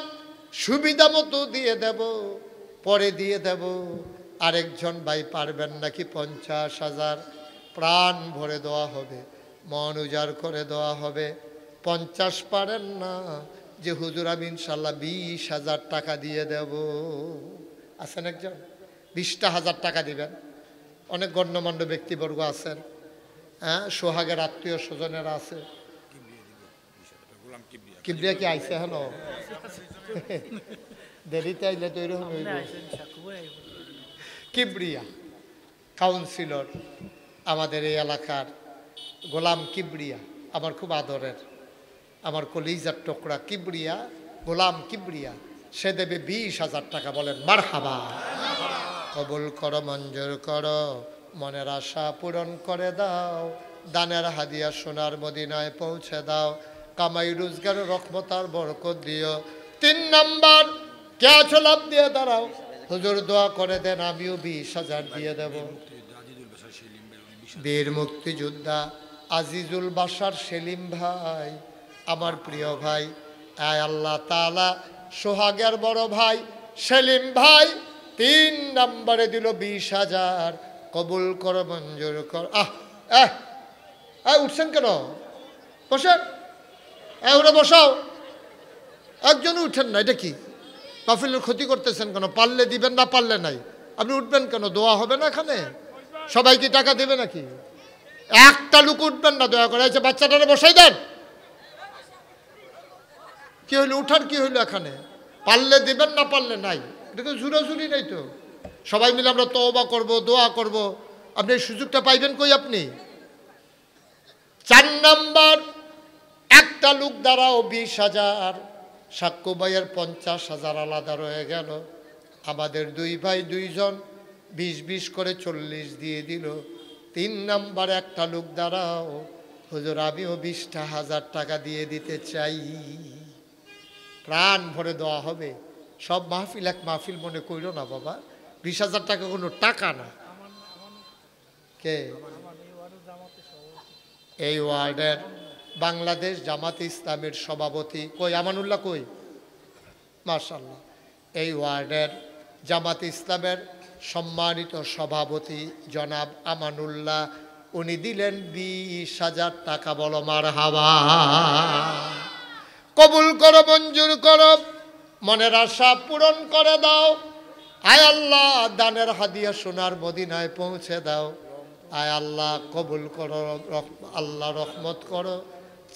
সুবিধা মতো দিয়ে দেব, পরে দিয়ে দেব। আরেকজন ভাই পারবেন নাকি 50,000? প্রাণ ভরে দেওয়া হবে, মন উজাড় করে দেওয়া হবে। 50 পারেন না, যে হুজুর আমি ইনশাল্লাহ 20,000 টাকা দিয়ে দেব। আছেন একজন? 20,000 টাকা দিবেন। অনেক গণ্যমান্য ব্যক্তিবর্গ আছেন, হ্যাঁ, সোহাগের আত্মীয় স্বজনেরা আছে। কিবরিয়া কি আইসে? হ্যালো, দেরিতে আইলে তো এরকম হইব। কিবরিয়া কাউন্সিলর আমাদের এই এলাকার, গোলাম কিবরিয়া আমার খুব আদরের, আমার কলিজার টুকরা কিবরিয়া, গোলাম কিবরিয়া, সে দেবে 20,000 টাকা। বলেন মারহাবা। কবুল করো, মঞ্জুর করো, মনের আশা পূরণ করে দাও, দানের হাদিয়া সোনার মদিনায় পৌঁছে দাও। কামাই রোজগারের রহমত আর বরকত দিও। 3 নাম্বার কে লাভ দিয়ে দাঁড়াও, হুজুর দোয়া করে দেন আমিও 20,000 দিয়ে দেব। বীর মুক্তিযোদ্ধা আজিজুল বাশার সেলিম ভাই, আমার প্রিয় ভাই, আয় আল্লাহ তাআলা সোহাগের বড় ভাই সেলিম ভাই 3 নম্বরে দিল 20,000। কবুল করো, মঞ্জুর কর। উঠছেন কেন? বসেন, ওরা বসাও। একজন উঠেন না, এটা কি মাহফিলের ক্ষতি করতেছেন কেন? পারলে দিবেন, না পারলে নাই। আপনি উঠবেন কেন? দোয়া হবে না এখানে? সবাই কি টাকা দেবে নাকি? একটা লোক উঠবেন না দয়া করে। বাচ্চাটারে বসাই দেন। কি হইলো? উঠার কি হইলো এখানে? পারলে দিবেন, না পারলে নাই। এটা তো ঝুরাঝুরি নাই তো। সবাই মিলে আমরা তওবা করব, দোয়া করব। আপনি এই সুযোগটা পাইবেন কই আপনি? 4 নাম্বার একটা লোক দাঁড়াও 20,000। সাক্ষ্য ভাইয়ের 50,000 আলাদা রয়ে গেল। আমাদের 2 ভাই 2 জন 20-20 করে 40 দিয়ে দিল। 3 নাম্বার একটা লোক দাঁড়াও, হুজুর আমিও 20,000 টাকা দিয়ে দিতে চাই। প্রাণ ভরে দেওয়া হবে। সব মাহফিল এক মাহফিল মনে কইল না বাবা। 20,000 টাকা কোনো টাকা না। কে? এই ওয়ার্ডের বাংলাদেশ জামাতে ইসলামের সভাপতি কই আমানুল্লাহ কই মাশাআল্লাহ এই ওয়ার্ডের জামাতে ইসলামের সম্মানিত সভাপতি জনাব আমানুল্লাহ উনি দিলেন 20,000 টাকা বলো মারহাবা কবুল করো মঞ্জুর করো মনের আশা পূরণ করে দাও আয় আল্লাহ দানের হাদিয়া সোনার মদিনায় পৌঁছে দাও আয় আল্লাহ কবুল করো আল্লাহ রহমত করো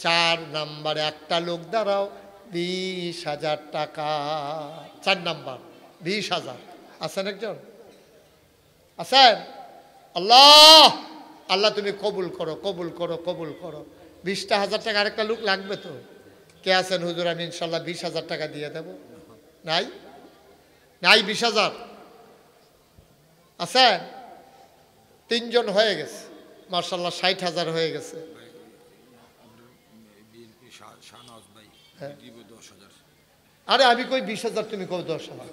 4 নম্বরে একটা লোক দাঁড়াও 20,000 টাকা 4 নম্বর 20,000 আছেন একজন আছেন আল্লাহ আল্লাহ তুমি কবুল করো কবুল করো কবুল করো 20,000 টাকা আরেকটা লোক লাগবে তো কে আছেন হুজুর আমি ইনশাল্লাহ 20,000 টাকা দিয়ে দেব নাই নাই 20,000 আছেন 3 জন হয়ে গেছে মাশাআল্লাহ 60,000 হয়ে গেছে আরে আমি কই 20,000 তুমি কই 10,000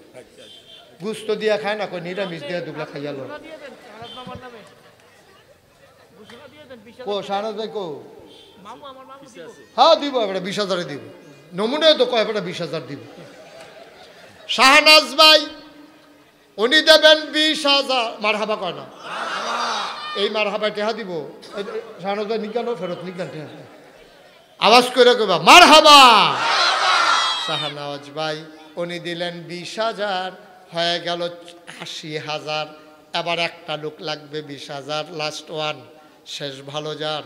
গুস্ত দিয়া খায় না কই নিরামিষ দিয়া দুগলা খাইয়াল কো শাহনাজ ভাই কো হ্যাঁ দিব এবারে 20,000 দিব নমুনে তো কয় এবারে 20,000 দিব শাহনাজ ভাই উনি দেবেন 20,000 মারহাবা কয় না এই মারহাবা টেহা দিব শাহনাজ ভাই নিকানো ফেরত নিকান টেহা আওয়াজ করে কইবা মারহাবা শাহনাজ ভাই উনি দিলেন 20,000 হয়ে গেল 80,000 এবার একটা লোক লাগবে 20,000 লাস্ট ওয়ান শেষ ভালো যার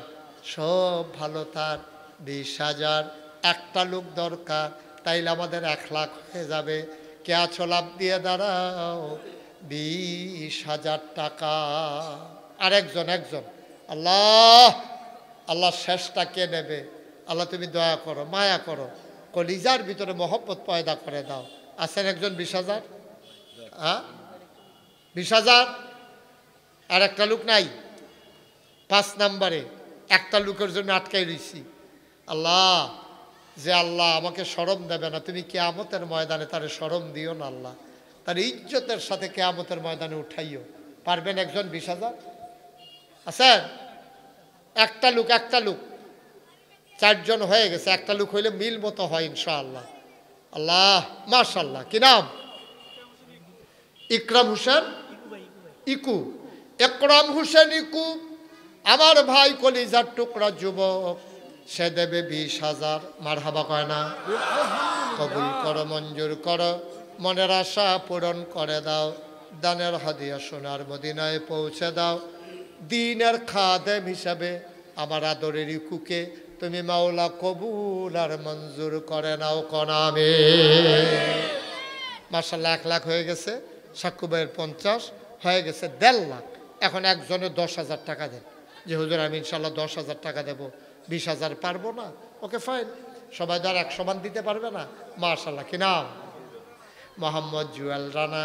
সব ভালো তার 20,000 একটা লোক দরকার তাইলে আমাদের 1 লাখ হয়ে যাবে কে আছো লাভ দিয়ে দাঁড়াও 20,000 টাকা আরেকজন একজন আল্লাহ আল্লাহ শেষটা কে নেবে আল্লাহ তুমি দয়া করো মায়া করো কলিজার ভিতরে মহব্বত পয়দা করে দাও আছেন একজন 20,000 হ্যাঁ 20,000 আর একটা লোক নাই 5 নম্বরে একটা লোকের জন্য আটকাই রইছি আল্লাহ যে আল্লাহ আমাকে শরম দেবে না তুমি কিয়ামতের ময়দানে তারে শরম দিও না আল্লাহ তার ইজ্জতের সাথে কিয়ামতের ময়দানে উঠাইও পারবেন একজন 20,000 আছেন একটা লোক 4 জন হয়ে গেছে একটা লোক হইলে মিল মতো হয় ইনশাআল্লাহ আল্লাহ মাশাআল্লাহ কি নাম ইকরাম হোসেন ইকু একরাম হোসেন ইকু আমার ভাই কলিজার টুকরা যুবক সে দেবে 20,000 মারহাবা কয় না কবুল করো মঞ্জুর করো মনের আশা পূরণ করে দাও দানের হাদিয়া সোনার মদিনায় পৌঁছে দাও দিনের খাদেম হিসাবে আমার আদরের ইকুকে তুমি মাওলা কবুল আর মঞ্জুর করে নাও কনামে মাশাআল্লাহ 1 লাখ হয়ে গেছে সাক্কু ভাইয়ের 50 হয়ে গেছে 1.5 লাখ এখন একজনে 10,000 টাকা দেন যে হুজুর আমি ইনশাআল্লাহ 10,000 টাকা দেব 20,000 পারবো না ওকে ফাইন সবাই ধর 100 মান দিতে পারবে না মাশাআল্লাহ কি নাম মোহাম্মদ জুয়েল রানা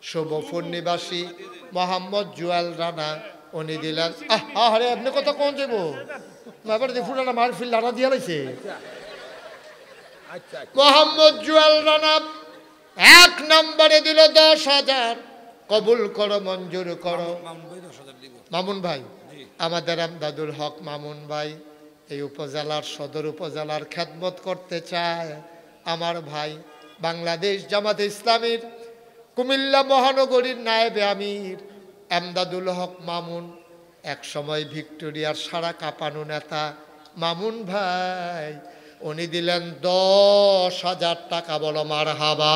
শুভপুর নিবাসী মোহাম্মদ জুয়েল রানা উনি দিলেন আরে আপনি কথা কোন যাবো এবার ফুটানা মারফিল রানা দিয়া লাইছে মোহাম্মদ জুয়েল রানা 1 নম্বরে দিল 10,000 কবুল করো মঞ্জুর করো মামুন ভাই আমাদের আমদাদুল হক মামুন ভাই এই উপজেলার সদর উপজেলার খেদমত করতে চায় আমার ভাই বাংলাদেশ জামাতে ইসলামীর কুমিল্লা মহানগরীর নায়েবে আমির আমদাদুল হক মামুন এক সময় ভিক্টোরিয়ার সারা কাঁপানো নেতা মামুন ভাই উনি দিলেন 10,000 টাকা বলো মারহাবা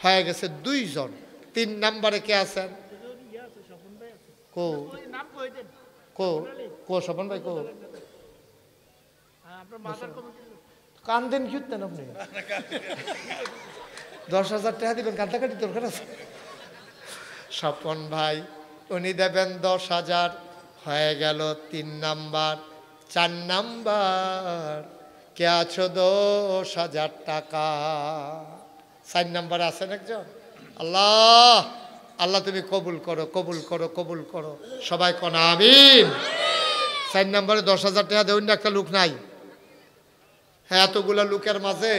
হয়ে গেছে 2 জন 3 নম্বরে কে আছেন কো কো কো স্বপন ভাই কো কান্দেন কি উঠতেন আপনি 10,000 টাকা দিবেন কান্দাকাটি দরকার আছে স্বপন ভাই উনি দেবেন 10,000 হয়ে গেল 3 নাম্বার 4 নাম্বার কে আছো 10,000 টাকা 4 নাম্বারে আছেন একজন আল্লাহ আল্লাহ তুমি কবুল করো কবুল করো কবুল করো সবাই কোন আমিন 4 নাম্বারে 10,000 টাকা দেউন একটা লোক নাই হ্যাঁ এতগুলা লোকের মাঝে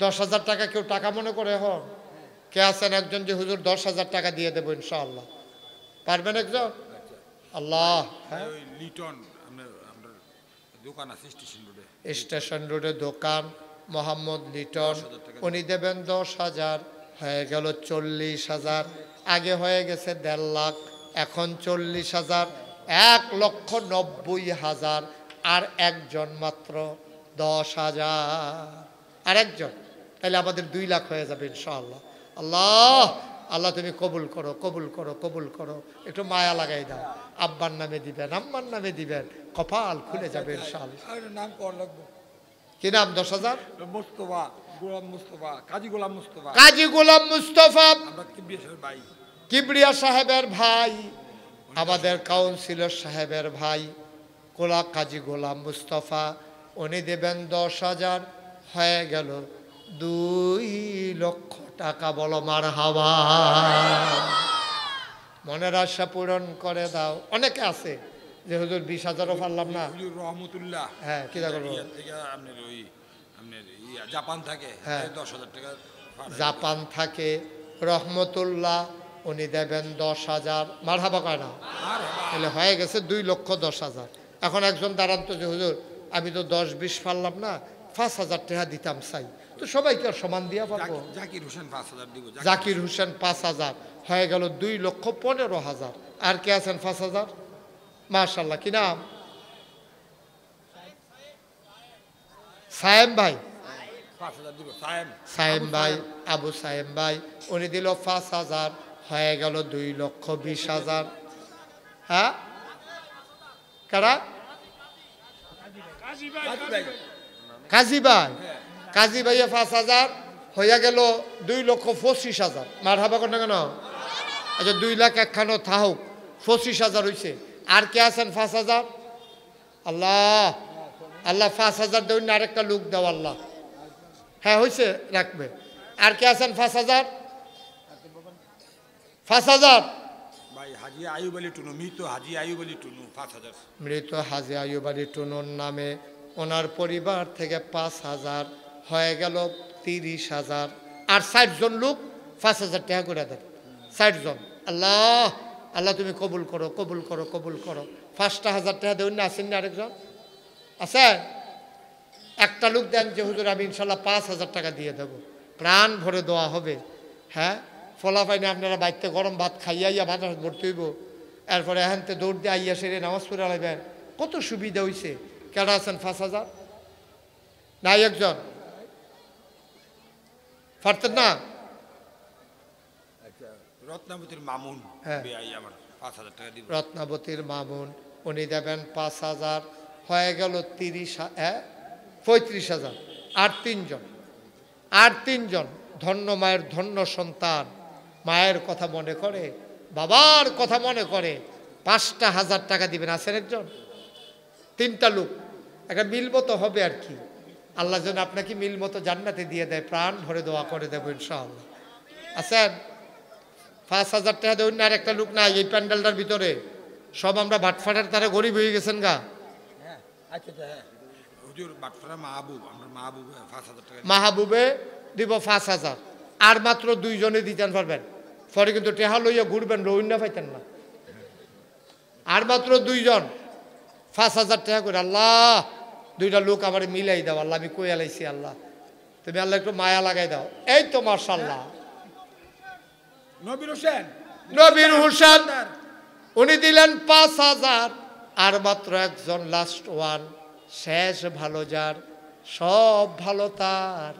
10,000 টাকা কেউ টাকা মনে করে হন কে আছেন একজন যে হুজুর 10,000 টাকা দিয়ে দেবো ইনশাআল্লাহ পারবেন একজন? আল্লাহ। হ্যাঁ, লিটন আমরা দোকান আছে স্টেশন রোডে, স্টেশন রোডে দোকান, মোহাম্মদ লিটন, উনি দেবেন 10,000, হয়ে গেল 40,000। আগে হয়ে গেছে 1.5 লাখ, এখন 40,000, 1,90,000। আর একজন মাত্র 10,000, আর একজন, তাহলে আমাদের 2 লাখ হয়ে যাবে ইনশাআল্লাহ। আল্লাহ, আল্লাহ তুমি কবুল করো, কবুল করো, কবুল করো। একটু মায়া লাগাই দাও, আব্বার নামে দিবেন, আম্মার নামে দিবেন, কপাল খুলে যাবে ইনশাআল্লাহ। নাম কর লাগবে, কি নাম? 10,000? মুস্তফা, গোলাম মুস্তফা, কাজী গোলাম মুস্তফা। কাজী গোলাম মুস্তফা, আমরা কিবরিয়া সাহেবের ভাই, কিবরিয়া সাহেবের ভাই, আমাদের কাউন্সিলর সাহেবের ভাই, কাজী গোলাম মুস্তফা, উনি দেবেন 10,000, হয়ে গেল 2 লক্ষ টাকা। বলো মারহাবা। মনের আশা পূরণ করে দাও। অনেকে আছে যে হুজুর 20,000ও পারলাম না। হুজুর রহমতুল্লাহ, হ্যাঁ, কি করবো? থেকে আপনার ওই আপনার জাপান থাকে, হ্যাঁ, 10,000 টাকা জাপান থাকে রহমতুল্লাহ, উনি দেবেন 10,000। মারহাবা কয় না? তাহলে হয়ে গেছে 2,10,000। এখন একজন দাঁড়ান তো যে হুজুর আমি তো 10-20 পারলাম না, 5,000 টাকা দিতাম চাই, তো সবাইকে আর সমান দিয়া পারবো? জাকির হোসেন 5,000 দিব। জাকির হোসেন 5,000, হয়ে গেল 2,15,000। আর কে আছেন 5,000? মাশাআল্লাহ, কি নাম? সায়েম ভাই। 5,000 দিব সায়েম। সায়েম ভাই, আবু সায়েম ভাই, উনি দিল 5,000, হয়ে গেল 2,20,000। হ্যাঁ, কারা? কাজী ভাই। কাজী ভাইয়া 5,000, হইয়া গেল 2,25,000। মারহাবা কোন কেন? আচ্ছা, 2 লাখ একখানো থাকুক, 25,000 হয়েছে। আর কে আছেন 5,000? আল্লাহ, আল্লাহ 5,000 দেউন, আরেকটা লোক দাও আল্লাহ। হ্যাঁ হয়েছে, রাখবে। আর কে আছেন 5,000? 5,000 ভাই হাজী আইয়ুব আলী টুনু, মৃত হাজী আইয়ুব আলী টুনু 5,000। মৃত হাজী আইয়ুব আলী টুনুর নামে ওনার পরিবার থেকে 5,000, হয়ে গেল 30,000। আর 60 জন লোক 5,000 টাকা করে দেন, 60 জন। আল্লাহ, আল্লাহ তুমি কবুল করো, কবুল করো, কবুল করো। 5,000 টাকা দেউন না? আসেন না আরেকজন? আছে? একটা লোক দেন যে হুজুর আমি ইনশাল্লাহ 5,000 টাকা দিয়ে দেবো, প্রাণ ভরে দেওয়া হবে। হ্যাঁ, ফলা পাইনি আপনারা বাড়িতে গরম ভাত খাইয়া ভাত ভর্তি হইব, এরপরে এখানতে দৌড় দিয়ে আইয়া সেরে নামাজ পড়ে আলাইবেন, কত সুবিধা হয়েছে। কেডা আছেন 5,000? নাই একজন? পারতেন না? রত্নাবতীর মামুন, হ্যাঁ, আমার 5,000 টাকা দিব। রত্নাবতীর মামুন, উনি দেবেন 5,000, হয়ে গেল 35,000। আর 3 জন, আর 3 জন ধন্য মায়ের ধন্য সন্তান, মায়ের কথা মনে করে, বাবার কথা মনে করে 5,000 টাকা দিবেন। আছেন একজন? 3টা লোক, একটা মিল মতো হবে আর কি। আল্লাহ যেন আপনাকে মিল মতো জান্নাতে দিয়ে দেয়, প্রাণ ভরে দোয়া করে দেবো ইনশাআল্লাহ। আছেন? 5,000 টাকা দেবেন। আর একটা লোক নাই এই প্যান্ডেলটার ভিতরে? সব আমরা ভাটফাটার তারা গরিব হয়ে গেছেন গা। মাহবুবে দিব 5,000, আর মাত্র 2 জনে দিতেন পারবেন, পরে কিন্তু টেহা লইয়া ঘুরবেন, রইন না পাইতেন না। আর মাত্র 2 জন 5,000 টাকা করে। আল্লাহ, 2টা লোক আমার মিলাই দাও আল্লাহ, আমি কই আলাইছি আল্লাহ, তুমি আল্লাহ একটু মায়া লাগাই দাও। এই তো মাশাআল্লাহ, নবীর হোসেন, নবীর হোসেন, উনি দিলেন 5,000। আর মাত্র একজন, লাস্ট ওয়ান, শেষ ভালো যার, সব ভালো তার,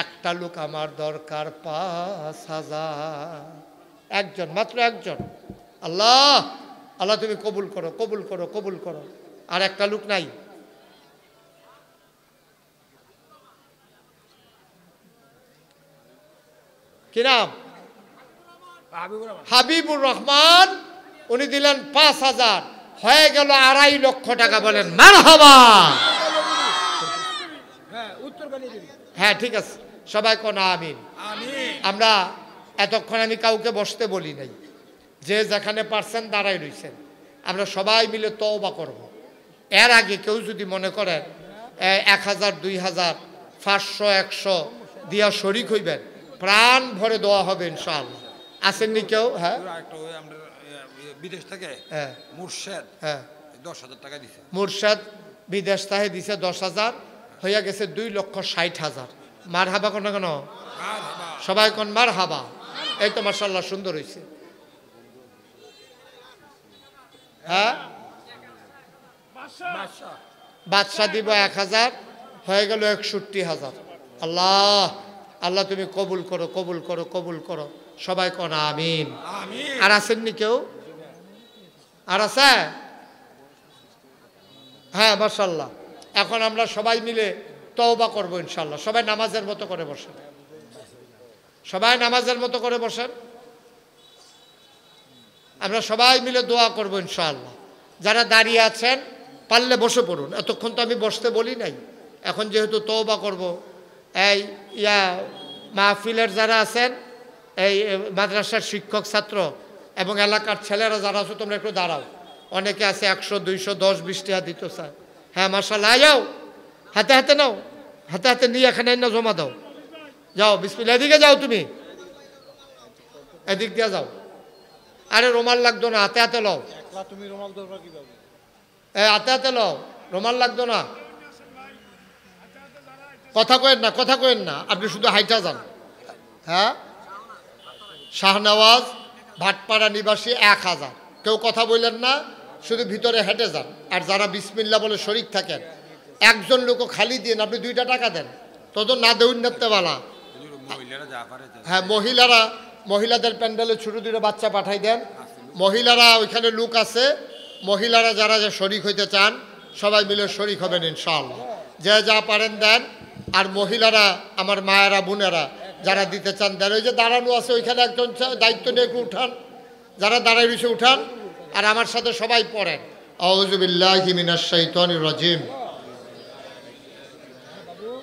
একটা লোক আমার দরকার 5,000। একজন, মাত্র একজন। আল্লাহ, আল্লাহ তুমি কবুল করো, কবুল করো, কবুল করো। আর একটা লোক নাই? কি নাম? হাবিবুর রহমান, উনি দিলেন 5,000, হয়ে গেল 2.5 লক্ষ টাকা। বলেন মারহাবা। হ্যাঁ, ঠিক আছে, সবাই কোন আমিন। আমরা এতক্ষণ আমি কাউকে বসতে বলি নাই, যে যেখানে পারছেন দাঁড়াই রইছেন। আমরা সবাই মিলে তওবা করব। এর আগে কেউ যদি মনে করেন 1,000, 2,000, 500, 100 দিয়া শরিক হইবেন, প্রাণ ভরে দোয়া হবে ইনশাআল্লাহ। আসেননি কেউ? হ্যাঁ, বিদেশ থেকে হ্যাঁ মুর্শেদ হ্যাঁ 10,000 টাকা দিছে। মুরশাদ বিদেশ তাহে দিছে 10,000, হইয়া গেছে 2,60,000। মার হাবা কোন কেন সবাই কোন মার হাবা। এই তো মাশাআল্লাহ সুন্দর হয়েছে। হ্যাঁ বাদশাহ দিব 1,000, হয়ে গেল 61,000। আল্লাহ আল্লাহ তুমি কবুল করো কবুল করো কবুল করো, সবাই কোন আমিন। আমিন। আর আসেননি কেউ? আর আছে? হ্যাঁ মাশাআল্লাহ। এখন আমরা সবাই মিলে তওবা করব ইনশাআল্লাহ। সবাই নামাজের মতো করে বসেন, সবাই নামাজের মতো করে বসেন। আমরা সবাই মিলে দোয়া করব ইনশাআল্লাহ। যারা দাঁড়িয়ে আছেন পারলে বসে পড়ুন, এতক্ষণ তো আমি বসতে বলি নাই। এখন যেহেতু তওবা করব, এই মাহফিলের যারা আছেন, এই মাদ্রাসার শিক্ষক ছাত্র এবং এলাকার ছেলেরা যারা আছো তোমরা একটু দাঁড়াও। অনেকে আছে 100 200 10 20 টাকা দিতে চায়। হ্যাঁ মাশাআল্লাহ, যাও হাতে হাতে নাও, হাতে হাতে নিয়ে এখানে না জমা দাও। যাও বিসমিল্লাহ, এদিকে যাও, তুমি এদিক দিয়ে যাও। আরে রুমাল লাগতো না, হাতে হাতে লও। তুমি রুমাল ধরবা কিভাবে? হাতে হাতে লও, রুমাল লাগতো না। কথা কয়েন না, কথা কয়েন না, আপনি শুধু হাইটা যান। হ্যাঁ শাহনওয়াজ ভাটপাড়া নিবাসী 1,000। কেউ কথা বললেন না, শুধু ভিতরে হেঁটে যান। আর যারা বিসমিল্লাহ বলে শরিক থাকেন, একজন লোকও খালি দিন, আপনি 2টা টাকা দেন, তত না দেউন নেতেবালা। মহিলারা যা পারে হ্যাঁ মহিলাদের প্যান্ডেলে ছোট 2টা বাচ্চা পাঠাই দেন। মহিলারা ওইখানে লোক আছে, মহিলারা যারা যে শরিক হইতে চান সবাই মিলে শরিক হবেন ইনশাআল্লাহ। যে যা পারেন দেন। আর মহিলারা আমার মায়েরা বোনেরা যারা দিতে চান দেন। ওই যে দাঁড়ানো আছে ওইখানে একজন দায়িত্ব নিয়ে একটু উঠান, যারা দাঁড়াই রয়েছে উঠান। আর আমার সাথে সবাই পড়েন আউযু বিল্লাহি মিনাশ শাইতানির রাজিম,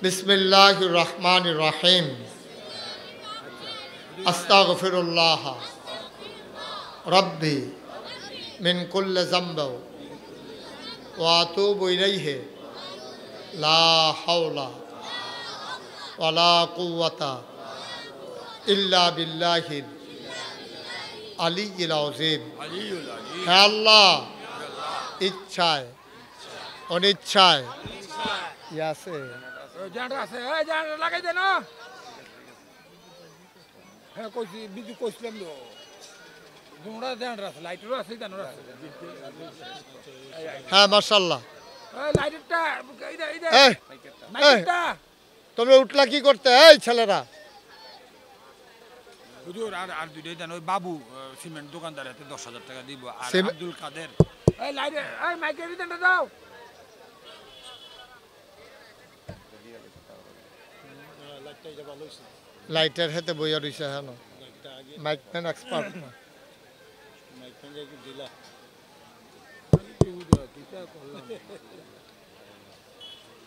বিসমিল্লাহির রহমানির রহিম, আস্তাগফিরুল্লাহ রব্বি মিন কুল্লি যামবি ওয়া আতুবু ইলাইহি লা হাওলা ওয়ালা কুওয়াতা ইল্লা বিল্লাহিল আলিয়্যিল আযীম। হে আল্লাহ, ইচ্ছায় অনিচ্ছায় আছে আছে লাগাই দে না। হ্যাঁ কইছি বিজু কইছিলাম তো তোমরা জানার আছে, লাইটেরও আছে, জানার আছে। হ্যাঁ মাশাআল্লাহ। লাইটটা এই লাইটটা তোমরা উঠলা কি করতে? এই ছেলেরা হুজুর আর দুইটাই দেন। ওই বাবু সিমেন্ট দোকানদার হাতে 10,000 টাকা দিব। আর আব্দুল কাদের এই লাইটে এই মাইকের রিটার্নটা দাও। লাইটের হাতে বইয়া রইছে। হ্যাঁ মাইকম্যান এক্সপার্ট না।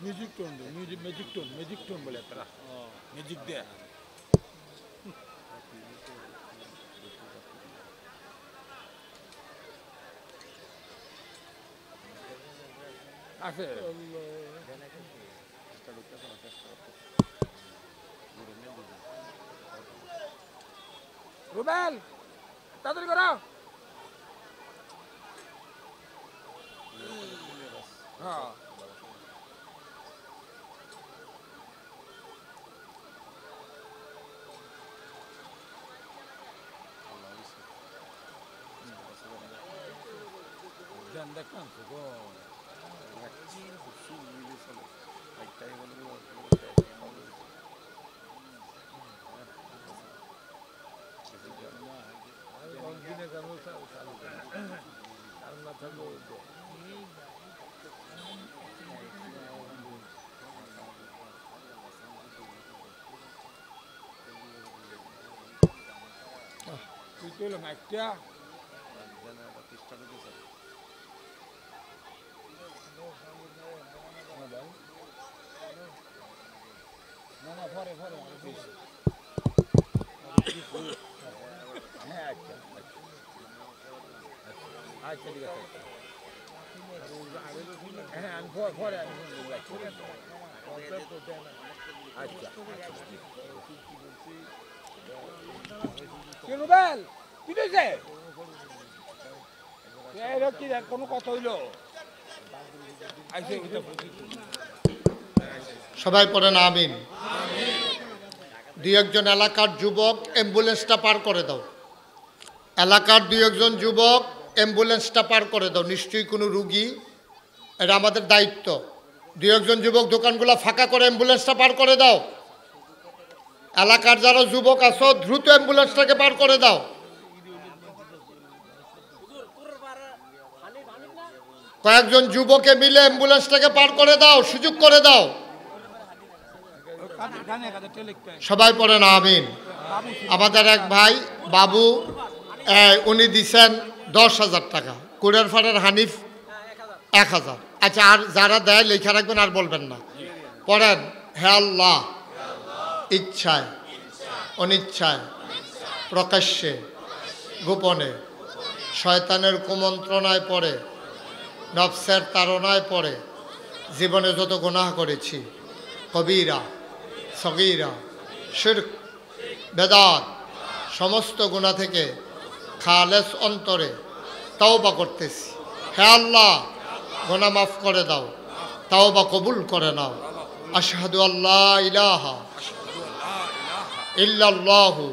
মিউজিক টোন দে, ম্যাজিক টোন বলে একটা মিউজিক দে। আছে রুবেল, তাড়াতাড়ি করো। হ্যাঁ দেখলাম তো তুই তো মাইকটা না না পরে পরে হ্যাঁ আচ্ছা আচ্ছা ঠিক আছে। হ্যাঁ আমি পরে আচ্ছা রুবেল কি হয়েছে? কোনো কথা হইলো সবাই পড়েন আমিন। দুই একজন এলাকার যুবক অ্যাম্বুলেন্সটা পার করে দাও। এলাকার দুই একজন যুবক অ্যাম্বুলেন্সটা পার করে দাও। নিশ্চয়ই কোনো রুগী, এটা আমাদের দায়িত্ব। দুই একজন যুবক দোকানগুলো ফাঁকা করে অ্যাম্বুলেন্সটা পার করে দাও। এলাকার যারা যুবক আছো দ্রুত অ্যাম্বুলেন্সটাকে পার করে দাও। কয়েকজন যুবকে মিলে অ্যাম্বুলেন্সটাকে পার করে দাও, সুযোগ করে দাও। সবাই পড়েন আমিন। আমাদের এক ভাই বাবু, উনি দিছেন 10,000 টাকা। কুরিয়ার ফাড়ের হানিফ 1,000। আচ্ছা, আর যারা দেয় লেখা রাখবেন, আর বলবেন না। পড়েন, হে আল্লাহ, ইচ্ছায় অনিচ্ছায় প্রকাশ্যে গোপনে শয়তানের কুমন্ত্রণায় পড়ে নফসের তাড়নায় পড়ে জীবনে যত গুনাহ করেছি, কবিরা সগীরা শিরক বেদাত, সমস্ত গুনাহ থেকে খালেস অন্তরে তওবা করতেছি। হে আল্লাহ, গুনাহ মাফ করে দাও, তওবা কবুল করে নাও। আশহাদু আল্লা ইলাহা ইল্লাল্লাহু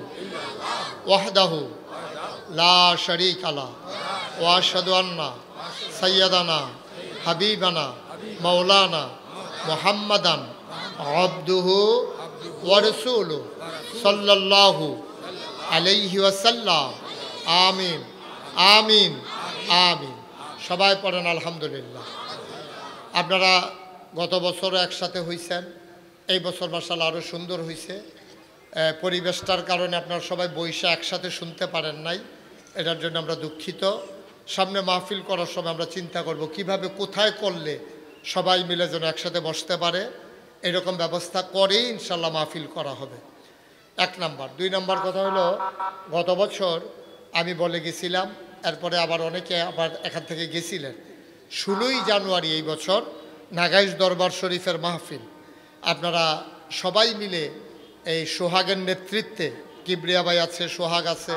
ওয়াহদাহু লা শারীকা লাহ ওয়া আশহাদু আন্না সাইয়্যিদানা হাবিবানা মাওলানা মুহাম্মাদান আবদুহু ওয়া রাসূলুহু সাল্লাল্লাহু আলাইহি ওয়াসাল্লাম। আমিন আমিন আমিন। সবাই পড়েন আলহামদুলিল্লাহ। আপনারা গত বছরও একসাথে হইছেন, এই বছর মাশাআল্লাহ আরও সুন্দর হয়েছে। পরিবেশটার কারণে আপনারা সবাই বইসা একসাথে শুনতে পারেন নাই, এটার জন্য আমরা দুঃখিত। সামনে মাহফিল করার সময় আমরা চিন্তা করব কিভাবে কোথায় করলে সবাই মিলে যেন একসাথে বসতে পারে, এরকম ব্যবস্থা করেই ইনশাল্লাহ মাহফিল করা হবে। 1 নাম্বার। 2 নাম্বার কথা হলো, গত বছর আমি বলে গেছিলাম, এরপরে আবার অনেকে আবার এখান থেকে গেছিলেন। 16ই জানুয়ারি এই বছর নাগাইশ দরবার শরীফের মাহফিল। আপনারা সবাই মিলে এই সোহাগের নেতৃত্বে, কিবরিয়া ভাই আছে, সোহাগ আছে,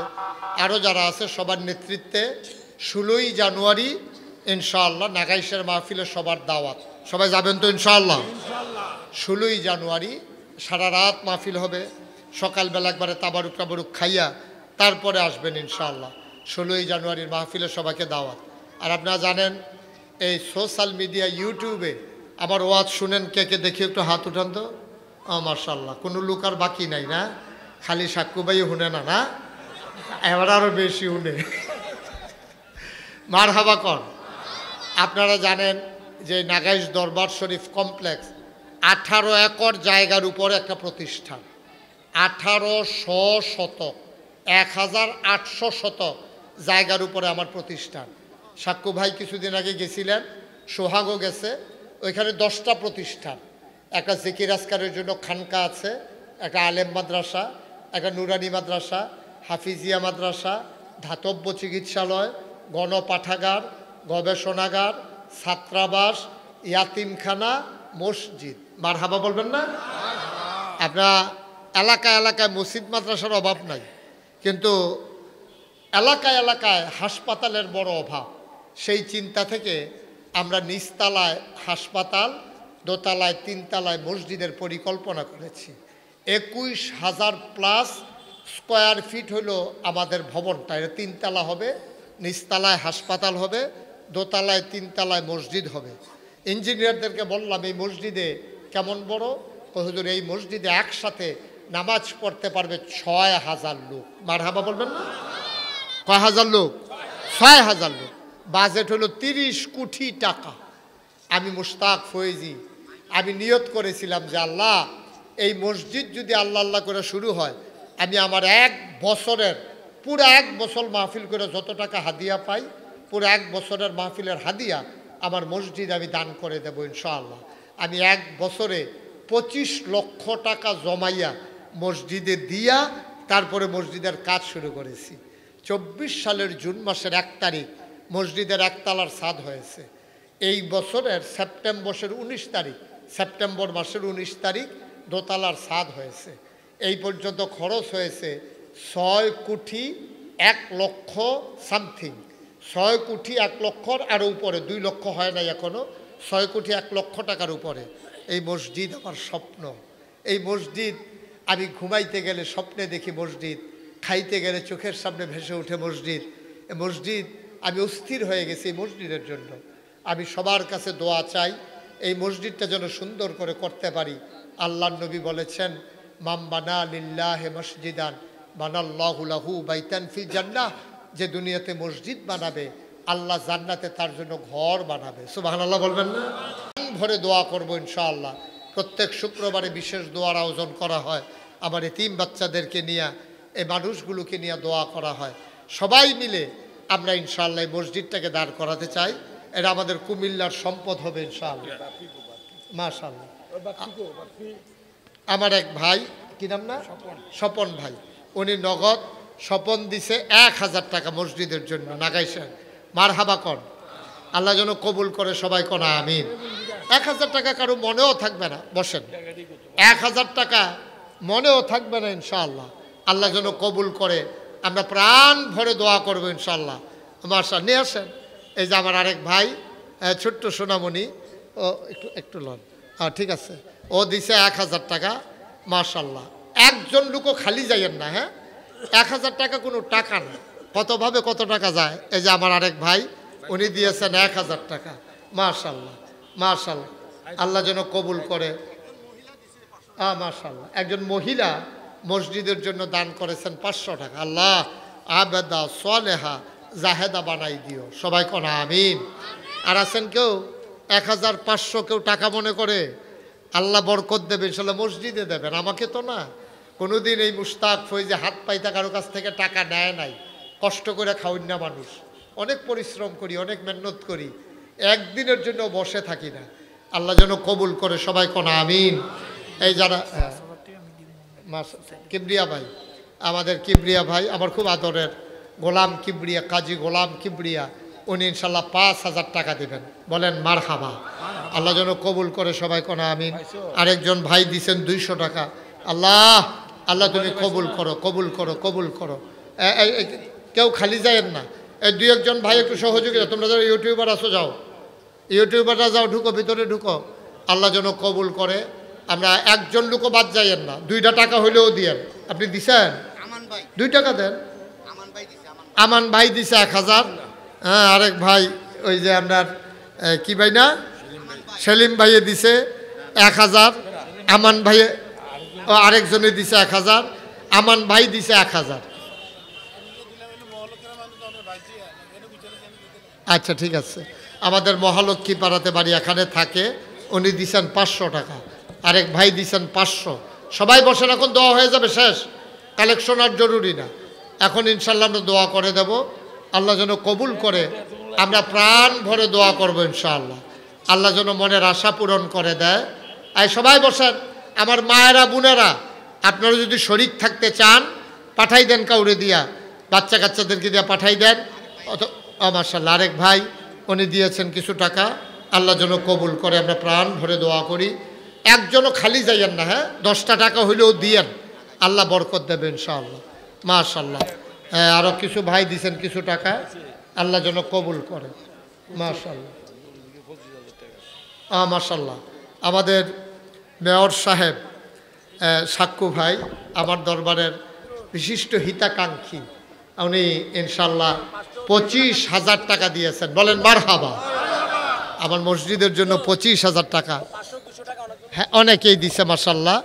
আরও যারা আছে সবার নেতৃত্বে 16ই জানুয়ারি ইনশাআল্লাহ নাগাইশের মাহফিলে সবার দাওয়াত। সবাই যাবেন তো ইনশাআল্লাহ? 16ই জানুয়ারি সারা রাত মাহফিল হবে। সকালবেলা একবারে তাবারুক টাবারুক খাইয়া তারপরে আসবেন ইনশাআল্লাহ। 16ই জানুয়ারির মাহফিলে সবাইকে দাওয়াত। আর আপনারা জানেন, এই সোশ্যাল মিডিয়া ইউটিউবে আমার ওয়াজ শুনেন কে কে, দেখি একটু হাত উঠান তো। মাশাআল্লাহ, কোনো লোক আর বাকি নাই না, খালি সাক্কুবাই শুনে না, না এবার আরও বেশি শুনে। মারহাবা কর। আপনারা জানেন যে নাগাইশ দরবার শরীফ কমপ্লেক্স 18 একর জায়গার উপরে একটা প্রতিষ্ঠান। 1800 শতক, 1800 শতক জায়গার উপরে আমার প্রতিষ্ঠান। সাক্কু ভাই কিছুদিন আগে গেছিলেন, সোহাগও গেছে। ওইখানে 10টা প্রতিষ্ঠান। একটা জিকির আজকারের জন্য খানকা আছে, একটা আলেম মাদ্রাসা, একটা নুরানি মাদ্রাসা, হাফিজিয়া মাদ্রাসা, ধাতব্য চিকিৎসালয়, গণপাঠাগার, গবেষণাগার, ছাত্রাবাস, ইয়াতিমখানা, মসজিদ। মারহাবা বলবেন না? আপনার এলাকায় এলাকায় মসজিদ মাদ্রাসার অভাব নাই, কিন্তু এলাকায় এলাকায় হাসপাতালের বড় অভাব। সেই চিন্তা থেকে আমরা নিচতলায় হাসপাতাল, দোতলায় 3 তলায় মসজিদের পরিকল্পনা করেছি। 21,000 প্লাস স্কোয়ার ফিট হলো আমাদের ভবনটা। এটা 3 তলা হবে, নিচতলায় হাসপাতাল হবে, দোতলায় 3 তলায় মসজিদ হবে। ইঞ্জিনিয়ারদেরকে বললাম এই মসজিদে কেমন বড়? হুজুর, এই মসজিদে একসাথে নামাজ পড়তে পারবে 6,000 লোক। মারহাবা বলবেন না? কয় হাজার লোক? 6,000 লোক। বাজেট হলো 30 কোটি টাকা। আমি মুশতাক ফয়েজি, আমি নিয়ত করেছিলাম যে আল্লাহ, এই মসজিদ যদি আল্লাহ আল্লাহ করে শুরু হয়, আমি আমার 1 বছরের পুরো 1 বছর মাহফিল করে যত টাকা হাদিয়া পাই, পুরো 1 বছরের মাহফিলের হাদিয়া আমার মসজিদ আমি দান করে দেবো ইনশাআল্লাহ। আমি 1 বছরে 25 লক্ষ টাকা জমাইয়া মসজিদে দিয়া তারপরে মসজিদের কাজ শুরু করেছি। 24 সালের জুন মাসের 1 তারিখ মসজিদের 1 তলার ছাদ হয়েছে। এই বছরের সেপ্টেম্বর মাসের 19 তারিখ দোতলার ছাদ হয়েছে। এই পর্যন্ত খরচ হয়েছে 6 কোটি 1 লক্ষ সামথিং, 6 কোটি 1 লক্ষর আরও উপরে, 2 লক্ষ হয় নাই এখনো, 6 কোটি 1 লক্ষ টাকার উপরে এই মসজিদ আমার স্বপ্ন। এই মসজিদ আমি ঘুমাইতে গেলে স্বপ্নে দেখি মসজিদ, খাইতে গেলে চোখের সামনে ভেসে ওঠে মসজিদ। এই মসজিদ আমি অস্থির হয়ে গেছি এই মসজিদের জন্য। আমি সবার কাছে দোয়া চাই এই মসজিদটা যেন সুন্দর করে করতে পারি। আল্লাহর নবী বলেছেন, মাম বানা লিল্লাহি মসজিদান বানাল্লাহু লাহু বাইতান ফিল জান্নাহ, যে দুনিয়াতে মসজিদ বানাবে আল্লাহ জান্নাতে তার জন্য ঘর বানাবে। সুবহানাল্লাহ বলবেন না? ভরে দোয়া করব ইনশাআল্লাহ। প্রত্যেক শুক্রবারে বিশেষ দোয়ার আয়োজন করা হয়, আমার এতিম বাচ্চাদেরকে নিয়ে, এই মানুষগুলোকে নিয়ে দোয়া করা হয়। সবাই মিলে আমরা ইনশাআল্লাহ এই মসজিদটাকে দাঁড় করাতে চাই। এটা আমাদের কুমিল্লার সম্পদ হবে ইনশাআল্লাহ। মাশাআল্লাহ। আমার এক ভাই, কি নাম না, স্বপন ভাই, উনি নগদ স্বপন দিছে 1000 টাকা মসজিদের জন্য। নাগাইছেন মারহাবা কর, আল্লাহ যেন কবুল করে, সবাই কোন আমিন। 1000 টাকা কারো মনেও থাকবে না, বসেন, 1000 টাকা মনেও থাকবে না ইনশাআল্লাহ। আল্লাহ যেন কবুল করে, আমরা প্রাণ ভরে দোয়া করবো ইনশাআল্লাহ। মাশাআল্লাহ, নিয়ে আসেন। এই যে আমার আরেক ভাই, ছোট্ট সোনামণি, ও একটু লন, হ্যাঁ ঠিক আছে, ও দিছে 1000 টাকা। মাশাআল্লাহ, একজন লোকও খালি যাইয়েন না, হ্যাঁ 1000 টাকা কোনো টাকা না, কতভাবে কত টাকা যায়। এই যে আমার আরেক ভাই, উনি দিয়েছেন 1000 টাকা। মাশাআল্লাহ মাশাআল্লাহ, আল্লাহ যেন কবুল করে। মাশাআল্লাহ, একজন মহিলা মসজিদের জন্য দান করেছেন 500 টাকা। আল্লাহ আবেদা সোয়ালেহা জাহেদা বানাই দিও, সবাই কোন আমিন। আর আছেন কেউ 1500, কেউ টাকা মনে করে, আল্লাহ বরকত দেবে ইনশাআল্লাহ, মসজিদে দেবেন, আমাকে তো না। কোনোদিন এই মুস্তাক ফৈজে হাত পাইতা কারো কাছ থেকে টাকা নেয় নাই, কষ্ট করে খাওয়ান না মানুষ, অনেক পরিশ্রম করি, অনেক মেহনত করি, একদিনের জন্য বসে থাকি না। আল্লাহ যেন কবুল করে, সবাই কোন আমিন। এই যারা কিবরিয়া ভাই, আমাদের কিবরিয়া ভাই, আমার খুব আদরের গোলাম কিবরিয়া, কাজী গোলাম কিবরিয়া, উনি ইনশাল্লাহ 5000 টাকা দেবেন, বলেন মারহাবা। আল্লাহ যেন কবুল করে, সবাই কোন আমিন। আরেকজন ভাই দিছেন 200 টাকা। আল্লাহ আল্লাহ তুমি কবুল করো, কবুল করো, কবুল করো। কেউ খালি যায়েন না। এই 2-1 ভাই একটু সহযোগিতা, তোমরা যারা ইউটিউবার আসো যাও, ইউটিউবাররা যাও, ঢুকো, ভিতরে ঢুকো। আল্লাহ যেন কবুল করে, আমরা একজন লোকও বাদ যাইয়েন না, 2টা টাকা হইলেও দিয়েন। আপনি দিছেন 2 টাকা দেন। আমান ভাই দিছে 1000। হ্যাঁ, আরেক ভাই ওই যে আপনার কি ভাই না, সেলিম ভাইয়ে দিছে 1000। আমান ভাইয়ে, আরেকজনে দিছে 1000। আমান ভাই দিছে 1000। আচ্ছা ঠিক আছে, আমাদের মহালক্ষ্মী পাড়াতে বাড়ি, এখানে থাকে, উনি দিছেন 500 টাকা। আরেক ভাই দিছেন 500। সবাই বসেন, এখন দোয়া হয়ে যাবে, শেষ, কালেকশন আর জরুরি না। এখন ইনশাল্লাহ আমরা দোয়া করে দেব, আল্লাহ যেন কবুল করে, আমরা প্রাণ ভরে দোয়া করব ইনশাআল্লাহ। আল্লাহ যেন মনের আশা পূরণ করে দেয়। আর সবাই বসেন, আমার মায়েরা বোনেরা, আপনারা যদি শরীক থাকতে চান পাঠাই দেন, কাউরে দিয়া, বাচ্চা কাচ্চাদেরকে দিয়া পাঠাই দেন। মাশাআল্লাহ, আরেক ভাই উনি দিয়েছেন কিছু টাকা, আল্লাহ যেন কবুল করে, আমরা প্রাণ ভরে দোয়া করি। একজনও খালি যাইয়েন না, হ্যাঁ 10টা টাকা হইলেও দিয়েন, আল্লাহ বরকত দেবে ইনশাআল্লাহ। মাশাআল্লাহ, আরও কিছু ভাই দিয়েছেন কিছু টাকা, আল্লাহ যেন কবুল করে। মাশাআল্লাহ মাশাআল্লাহ, আমাদের মেয়র সাহেব সাক্কু ভাই, আমার দরবারের বিশিষ্ট হিতাকাঙ্ক্ষী, উনি ইনশাআল্লাহ 25,000 টাকা দিয়েছেন, বলেন মারহাবা। আমার মসজিদের জন্য 25,000 টাকা, হ্যাঁ অনেকেই দিছে মাশাআল্লাহ।